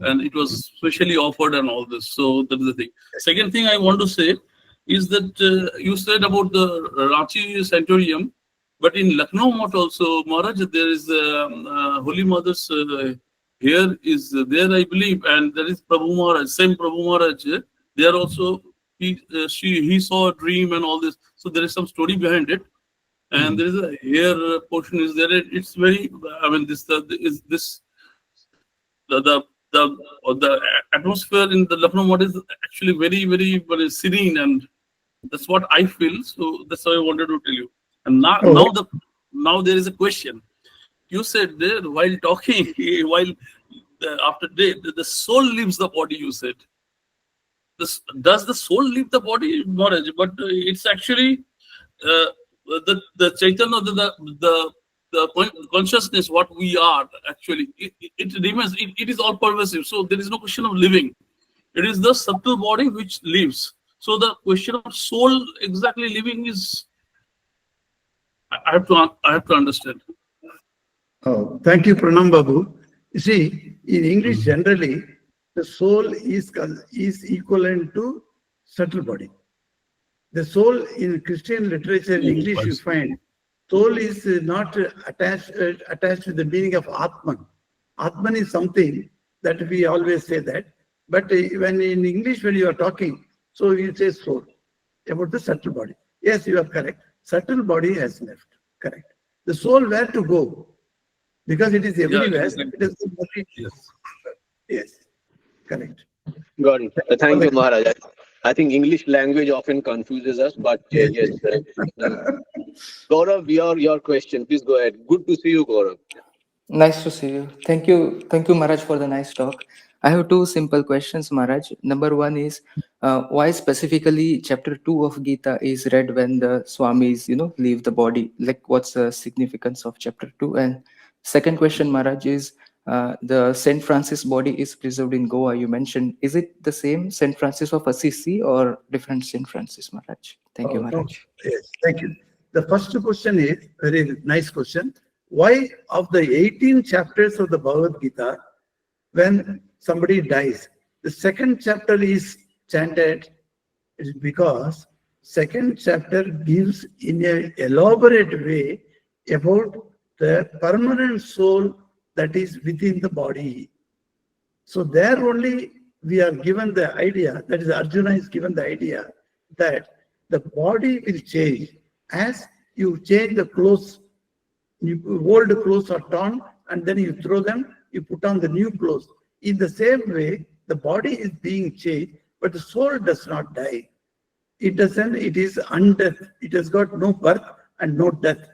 and it was specially offered and all this. So that is the thing. Second thing I want to say is that you said about the Ranchi Santorium, but in Lucknow Math also, Maharaj, there is Holy Mother's here is there, I believe, and there is Prabhu Maharaj, same Prabhu Maharaj. There also, he saw a dream and all this. So there is some story behind it, and there is a hair portion is there. It's very, I mean, the atmosphere in the Lucknow Math is actually very, very, very serene, and that's what I feel. So that's what I wanted to tell you. And now there is a question. You said there while talking, after death, the soul leaves the body. You said, does the soul leave the body, Maharaj? But it's actually the Chaitanya, the consciousness, what we are actually. It remains. It is all pervasive. So there is no question of living. It is the subtle body which lives. So the question of soul exactly living is. I have to understand. Oh, thank you, Pranam Babu. You see, in English generally, the soul is equivalent to subtle body. The soul in Christian literature in English, you find soul is not attached to the meaning of Atman. Atman is something that we always say that. But when in English, when you are talking, so you say soul about the subtle body. Yes, you are correct. Subtle body has left. Correct. The soul where to go? Because it is everywhere. It is Yes. yes. Correct. Got it. Thank you, Maharaj. I think English language often confuses us, but yes. Gaurav, your question. Please go ahead. Good to see you, Gaurav. Nice to see you. Thank you, Maharaj, for the nice talk. I have two simple questions, Maharaj. Number one is, why specifically chapter 2 of Gita is read when the Swamis, leave the body? Like, what's the significance of chapter 2? And second question, Maharaj, is the Saint Francis body is preserved in Goa. You mentioned, is it the same Saint Francis of Assisi or different Saint Francis, Maharaj? Thank you, No. Maharaj. Yes, thank you. The first question is very nice question. Why of the 18 chapters of the Bhagavad Gita, when somebody dies, the second chapter is chanted? It is because second chapter gives in an elaborate way about the permanent soul that is within the body. So there only we are given the idea, that is Arjuna is given the idea that the body will change as you change the clothes. Old clothes are torn and then you throw them, you put on the new clothes. In the same way, the body is being changed, but the soul does not die. It doesn't, it is undeath. It has got no birth and no death.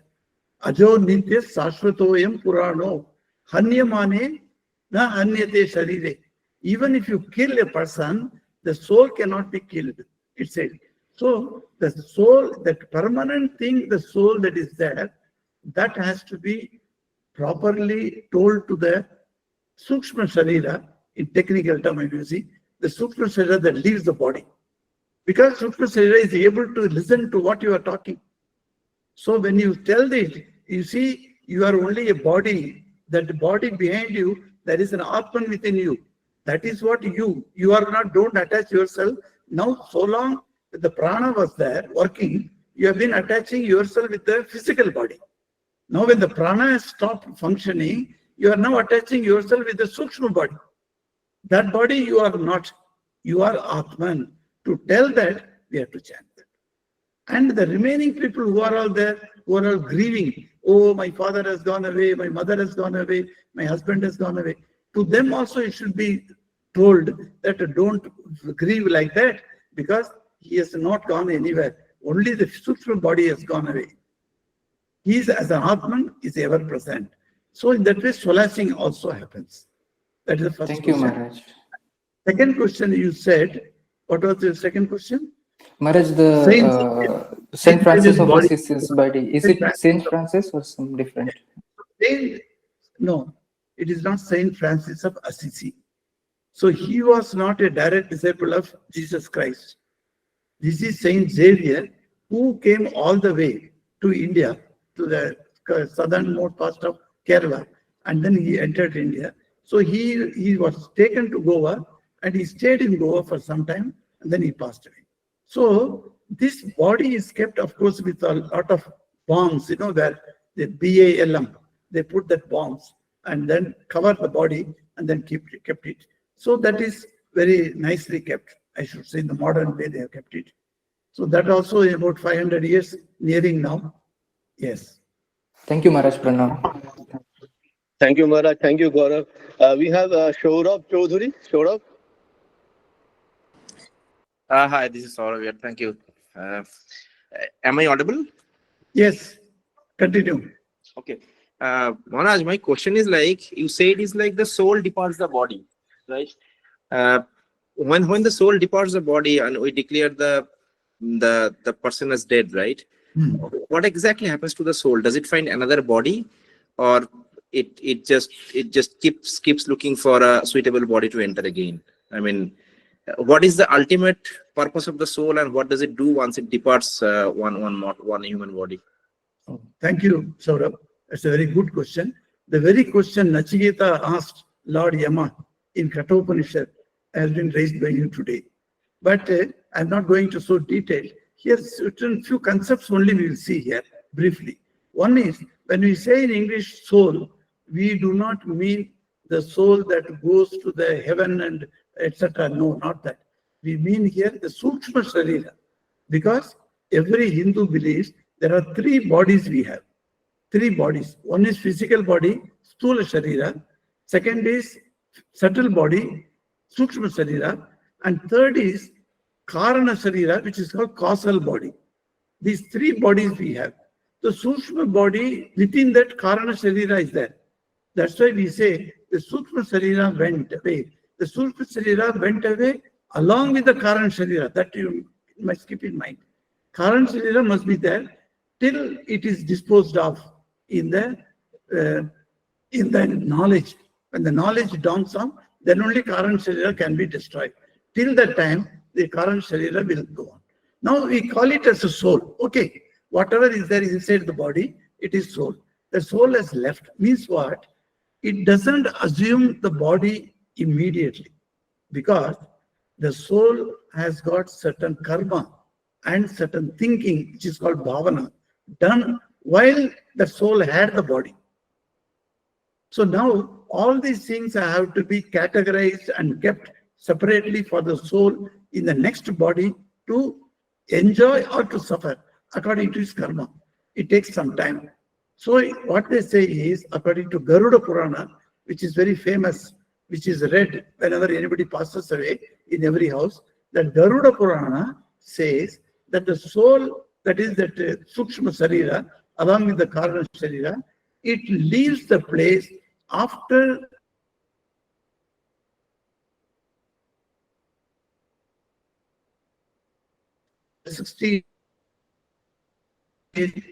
Ajo nitya sashvatoyam purano hanyamane na hanyate sharire. Even if you kill a person, the soul cannot be killed, it says. So the soul, that permanent thing, the soul that is there, that has to be properly told to the Sukshma Sharira, in technical terminology, the Sukshma Sharira that leaves the body. Because Sukshma Sharira is able to listen to what you are talking. So when you tell it, you see, you are only a body, that body behind you, there is an Atman within you. That is what you are not, don't attach yourself. Now, so long that the prana was there working, you have been attaching yourself with the physical body. Now, when the prana has stopped functioning, you are now attaching yourself with the Sukshma body. That body you are not. You are Atman. To tell that, we have to chant that. And the remaining people who are all there, who are all grieving, oh, my father has gone away, my mother has gone away, my husband has gone away. To them also it should be told that don't grieve like that, because he has not gone anywhere. Only the Sukshma body has gone away. He is, as an Atman, is ever present. So in that way, solacing also happens. That is the first Thank question. you, Maharaj. Second question you said, what was the second question? Maharaj, the Saint Francis of Assisi's body, is it Saint Francis or some different? No, it is not Saint Francis of Assisi. So he was not a direct disciple of Jesus Christ. This is Saint Xavier, who came all the way to India, to the southernmost part of Kerala, and then he entered India. So he was taken to Goa, and he stayed in Goa for some time, and then he passed away. So this body is kept, of course, with a lot of bombs, where the BALM, they put that bombs and then cover the body and then kept it. So that is very nicely kept. I should say in the modern way they have kept it. So that also is about 500 years nearing now. Yes. Thank you, Maharaj. Pranam. Thank you, Maharaj. Thank you, Gaurav. We have Shaurabh Chaudhary. Shaurabh? Hi, this is Saurav here. Thank you. Am I audible? Yes. Continue. Okay. Maharaj, my question is like, you say it is like the soul departs the body, right? When the soul departs the body and we declare the person as dead, right? What exactly happens to the soul? Does it find another body, or it just keeps looking for a suitable body to enter again? I mean, what is the ultimate purpose of the soul, and what does it do once it departs one human body? Oh, thank you, Saurabh. That's a very good question. The very question Nachiketa asked Lord Yama in Kathopanishad has been raised by you today. But I'm not going to so detailed. Here, certain few concepts only we will see here briefly. One is, when we say in English soul, we do not mean the soul that goes to the heaven and etc. No, not that. We mean here the Sukshma Sharira. Because every Hindu believes there are three bodies we have. Three bodies. One is physical body, Sthula Sharira. Second is subtle body, Sukshma Sharira. And third is Karana Sharira, which is called causal body. These three bodies we have. The Sukshma body, within that Karana Sharira is there. That's why we say the Sukshma Sharira went away. The Sukshma Sharira went away along with the Karana Sharira. That you must keep in mind. Karana Sharira must be there till it is disposed of in the knowledge. When the knowledge dawns on, then only Karana Sharira can be destroyed. Till that time, the Karana Sharira will go on. Now we call it as a soul. Okay, whatever is there inside the body, it is soul. The soul has left. Means what? It doesn't assume the body immediately, because the soul has got certain karma and certain thinking, which is called bhavana, done while the soul had the body. So now all these things have to be categorized and kept separately for the soul in the next body to enjoy or to suffer according to his karma. It takes some time. So what they say is, according to Garuda Purana, which is very famous, which is read whenever anybody passes away in every house, that Garuda Purana says that the soul, that is that Sukshma Sarira, along with the Karana Sarira, it leaves the place after $60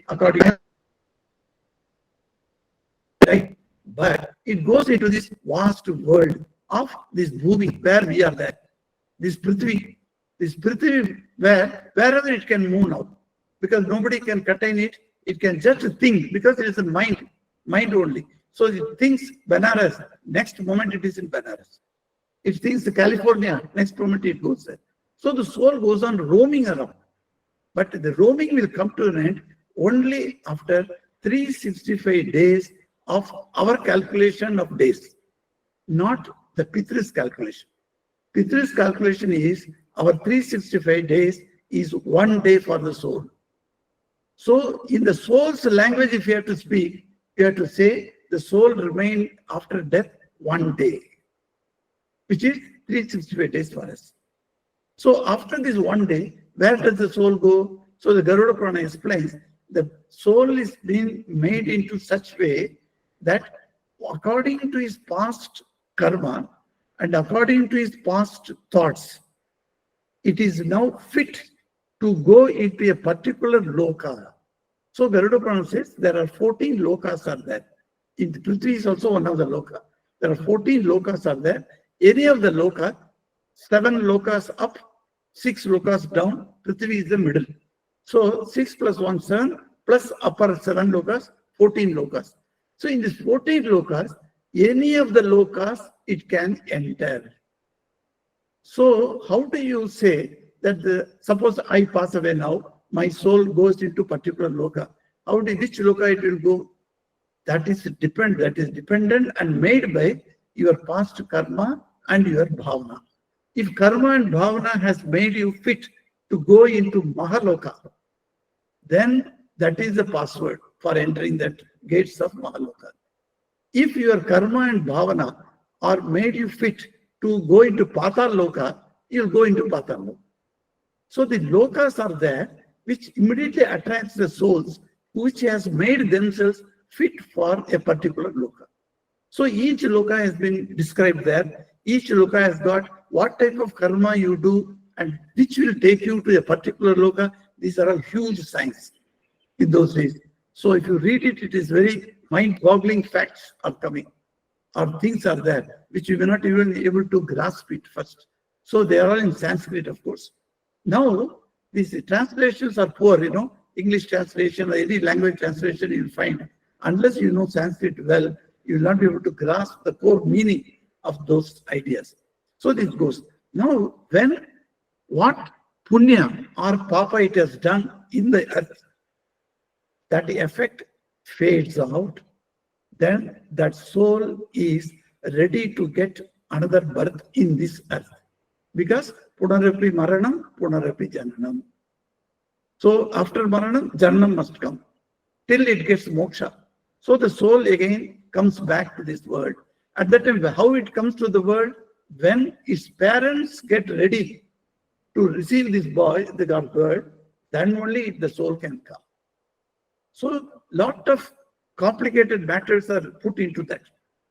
according to, right? But it goes into this vast world of this Bhumi, where we are there. This Prithvi, wherever it can move now, because nobody can contain it, it can just think, because it is a mind only. So it thinks Banaras, next moment it is in Banaras. It thinks California, next moment it goes there. So the soul goes on roaming around. But the roaming will come to an end only after 365 days of our calculation of days, not the Pitra's calculation. Pitra's calculation is our 365 days is 1 day for the soul. So in the soul's language, if you have to speak, you have to say the soul remained after death 1 day, which is 365 days for us. So after this 1 day, where does the soul go? So the Garuda Purana explains the soul is being made into such way that according to his past karma and according to his past thoughts, it is now fit to go into a particular loka. So Garuda Purana says there are 14 lokas are there. In the Prithvi is also one of the loka. There are 14 lokas are there. Any of the loka, 7 lokas up, 6 lokas down, Prithvi is the middle. So 6 plus 1, 7, plus upper 7 lokas, 14 lokas. So in these 14 lokas, any of the lokas, it can enter. So how do you say that suppose I pass away now, my soul goes into particular loka. Which loka it will go? That is dependent and made by your past karma and your bhavana. If karma and bhavana has made you fit to go into Mahaloka, then that is the password for entering that gates of Mahaloka. If your karma and bhavana are made you fit to go into Pataloka, you'll go into Pataloka. So the lokas are there, which immediately attracts the souls, which has made themselves fit for a particular loka. So each loka has been described there. Each loka has got what type of karma you do and which will take you to a particular loka. These are all huge signs in those days. So if you read it, it is very mind-boggling facts are coming, or things are there, which you may not even be able to grasp it first. So they are all in Sanskrit, of course. Now, these translations are poor, English translation or any language translation you'll find. Unless you know Sanskrit well, you will not be able to grasp the core meaning of those ideas. So this goes. Now, what punya or papa it has done in the earth, that effect fades out, then that soul is ready to get another birth in this earth. Because Punarapi Maranam, Punarapi Jananam. So after Maranam, Jananam must come till it gets moksha. So the soul again comes back to this world. At that time, how it comes to the world? When its parents get ready to receive this boy, the girl, then only the soul can come. So lot of complicated matters are put into that.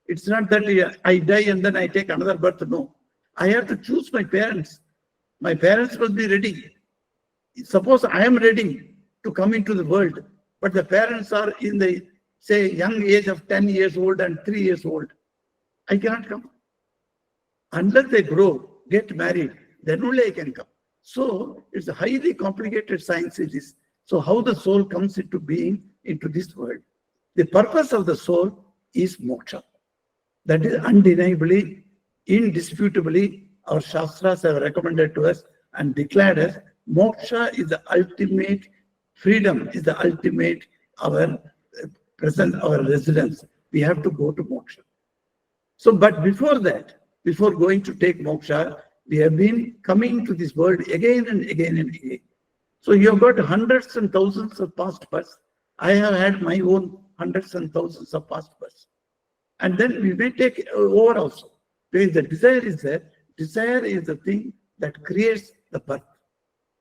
It's not that I die and then I take another birth. No. I have to choose my parents. My parents must be ready. Suppose I am ready to come into the world, but the parents are in the, say, young age of 10 years old and 3 years old. I cannot come. Unless they grow, get married, then only I can come. So it's a highly complicated science it is. So how the soul comes into being into this world. The purpose of the soul is moksha. That is undeniably, indisputably, our Shastras have recommended to us and declared us, moksha is the ultimate freedom, is the ultimate, our present, our residence. We have to go to moksha. So, but before that, before going to take moksha, we have been coming to this world again and again and again. So you have got hundreds and thousands of past births. I have had my own hundreds and thousands of past births. And then we may take over also. Because the desire is there. Desire is the thing that creates the birth.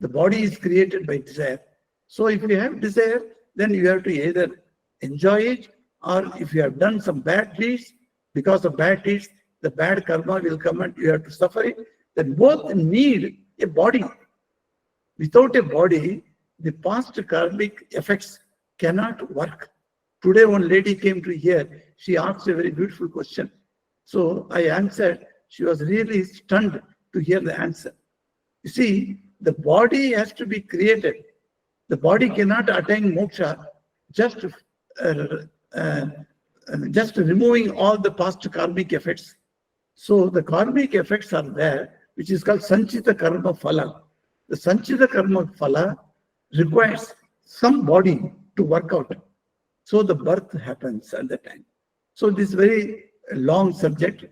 The body is created by desire. So if you have desire, then you have to either enjoy it, or if you have done some bad deeds, because of bad deeds, the bad karma will come and you have to suffer it. Then both need a body. Without a body, the past karmic effects cannot work. Today one lady came to here. She asked a very beautiful question. So I answered. She was really stunned to hear the answer. You see, the body has to be created. The body cannot attain moksha just removing all the past karmic effects. So the karmic effects are there, which is called sanchita karma phala. The sanchita karma phala requires some body to work out. So the birth happens at that time. So this very long subject.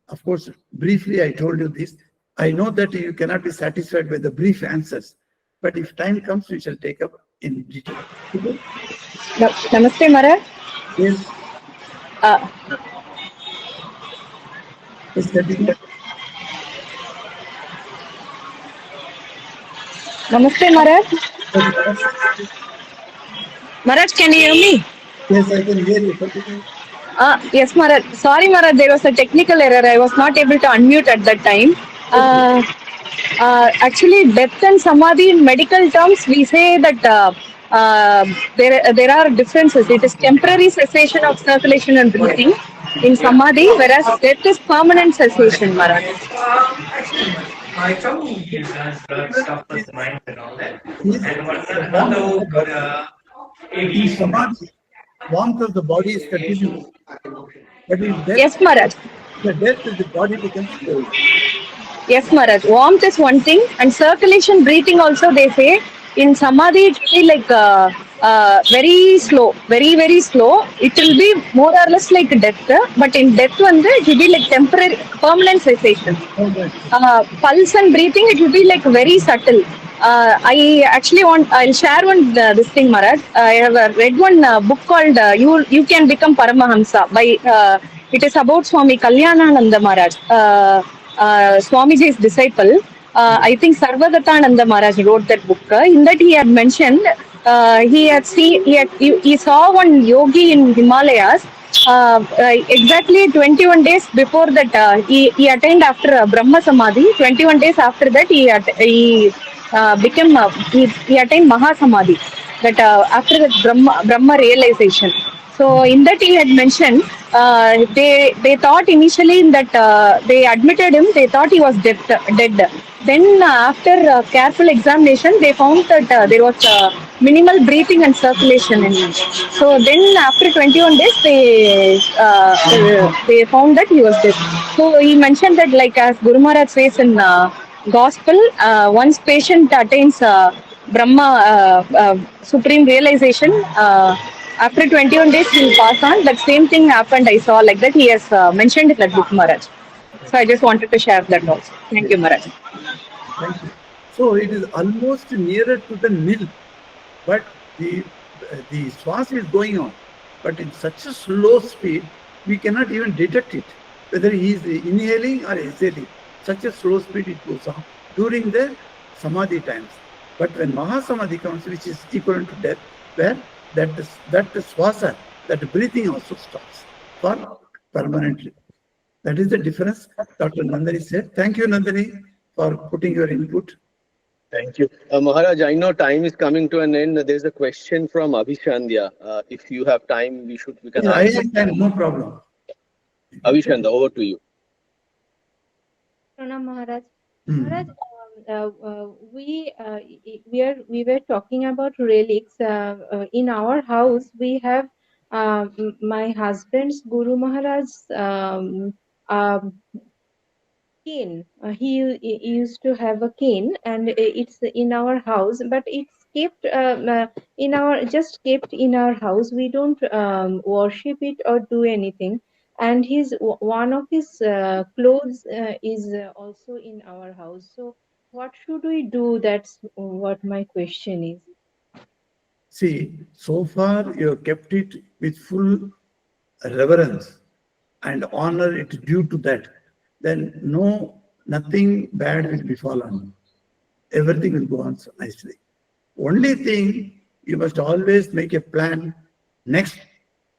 Of course, briefly I told you this. I know that you cannot be satisfied with the brief answers, but if time comes, we shall take up in detail. Okay? Namaste, Maharaj. Yes. Yes, continue. Namaste, Maharaj. Maharaj, can you hear me? Yes, I can hear you. Continue. Yes, Maharaj. Sorry, Maharaj, there was a technical error. I was not able to unmute at that time. Actually, death and samadhi in medical terms, we say that there are differences. It is temporary cessation of circulation and breathing in samadhi, whereas death is permanent cessation, Maharaj. My trouble is that stuff with the mind and all that. Yes. In samadhi, warmth of the body is continuous. But in death, Yes, Maharaj. the death of the body becomes cold. Yes, Maharaj. Warmth is one thing, and circulation, breathing also, they say. In samadhi, it will be like very slow, very slow. It will be more or less like death, but in death, it will be like temporary, permanent cessation. Pulse and breathing, it will be like very subtle. I'll share one this thing, Maharaj. I have read one book called You Can Become Paramahamsa by, it is about Swami Kalyanananda Maharaj. Swamiji's disciple, I think Sarvadatananda Maharaj wrote that book. In that he had mentioned he saw one yogi in Himalayas. Exactly 21 days before that, he attained after Brahma Samadhi. 21 days after that, he attained Maha Samadhi. That after that Brahma realization. So in that he had mentioned, they thought initially that they admitted him, they thought he was dead. Then after careful examination, they found that there was minimal breathing and circulation in him. So then after 21 days, they found that he was dead. So he mentioned that, like as Guru Maharaj says in Gospel, once patient attains Brahma supreme realization, after 21 days he will pass on. That same thing happened. I saw like that. He has mentioned in that book, Maharaj. So I just wanted to share that also. Thank you, Maharaj. Thank you. So it is almost nearer to the nil, but the swas is going on, but in such a slow speed, we cannot even detect it, whether he is inhaling or exhaling. Such a slow speed it goes on during the samadhi times. But when Mahasamadhi comes, which is equivalent to death, where that swasa, that breathing also stops for permanently. That is the difference. Dr. Nandani said. Thank you, Nandani, for putting your input. Thank you. Maharaj, I know time is coming to an end. There's a question from Abhishandya. If you have time, we can Yeah, I ask. have time, no problem. Abhishanda, over to you. Pranam Maharaj. Hmm. Maharaj, we were talking about relics. In our house, we have my husband's Guru Maharaj's cane. He used to have a cane, and it's in our house, but it's kept in our just kept in our house. We don't worship it or do anything. And one of his clothes is also in our house. So what should we do? That's what my question is. See, so far you have kept it with full reverence and honor it due to that. Then nothing bad will befall on you. Everything will go on so nicely. Only thing, you must always make a plan next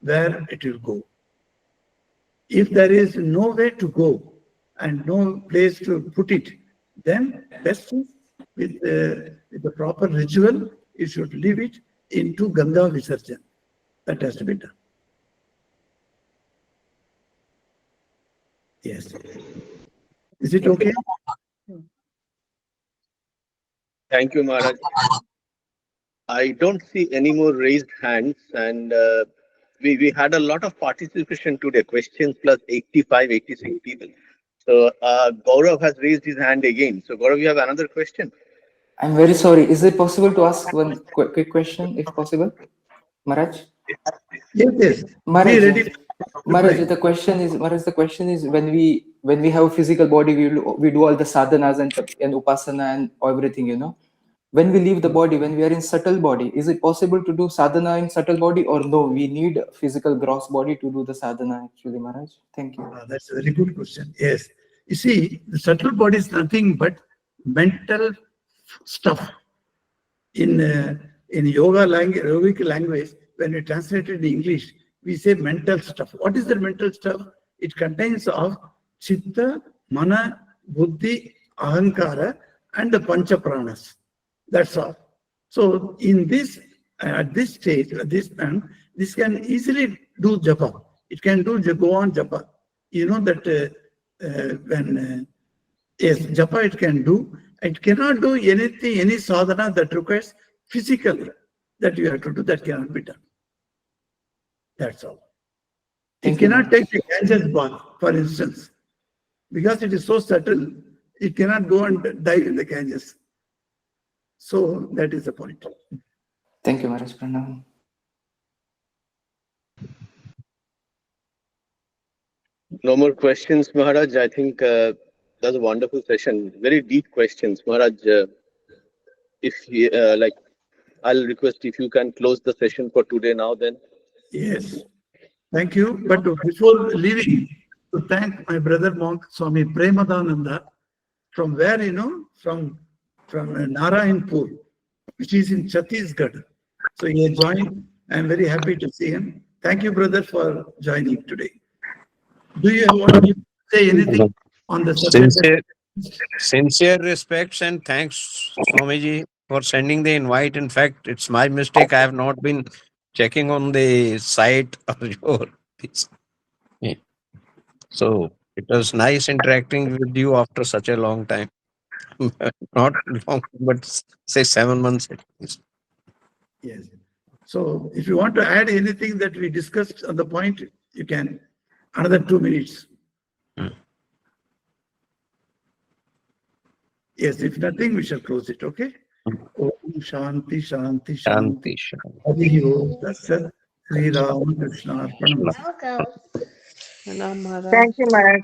where it will go. If there is no way to go and no place to put it, then best is with the proper ritual, you should leave it into Ganga Visarjan. That has to be done. Yes. Is it okay? Thank you, Maharaj. I don't see any more raised hands, and we had a lot of participation today, questions plus 85, 86 people. So Gaurav has raised his hand again. So Gaurav, you have another question? I'm very sorry. Is it possible to ask one quick question, if possible, Maharaj? Yes. Maharaj, Be ready. Maharaj, the question is when we have a physical body, we do all the sadhanas and upasana and everything, you know. When we leave the body, when we are in subtle body, is it possible to do sadhana in subtle body, or no? We need physical gross body to do the sadhana, actually, Maharaj. Thank you. That's a very good question. Yes. You see, the subtle body is nothing but mental stuff. In yoga language, yogic language, when we translate it in English, we say mental stuff. What is the mental stuff? It contains of chitta, mana, buddhi, ahankara, and the pancha pranas. That's all. So in this, at this stage, at this time, this can easily do japa. It can go on japa. You know that yes, japa it can do. It cannot do anything, any sadhana that requires physically that you have to do, that cannot be done. That's all. It cannot take the Ganges bath, for instance, because it is so subtle, it cannot go and dive in the Ganges. So that is the point. Thank you, Maharaj. Pranam. No more questions, Maharaj. I think that was a wonderful session. Very deep questions, Maharaj. If I'll request if you can close the session for today now. Then. Yes. Thank you. But before leaving, to thank my brother monk Swami Premadananda, from where from Narayanpur, which is in Chhattisgarh. So he has joined. I am very happy to see him. Thank you, brother, for joining today. Do you want to say anything on the subject? Sincere respects and thanks, Swamiji, for sending the invite. In fact, it's my mistake. I have not been checking on the site of your piece. Yeah. So it was nice interacting with you after such a long time. Not long, but say 7 months at least. Yes. So if you want to add anything that we discussed on the point, you can. Another 2 minutes. Yes, if nothing, we shall close it, okay? Om Shanti, Shanti, Shanti. Shanti. Hari Om Tat Sat. Sri Ram Krishna Arpanam. Welcome. Pranam Maharaj. Thank you, Maharaj.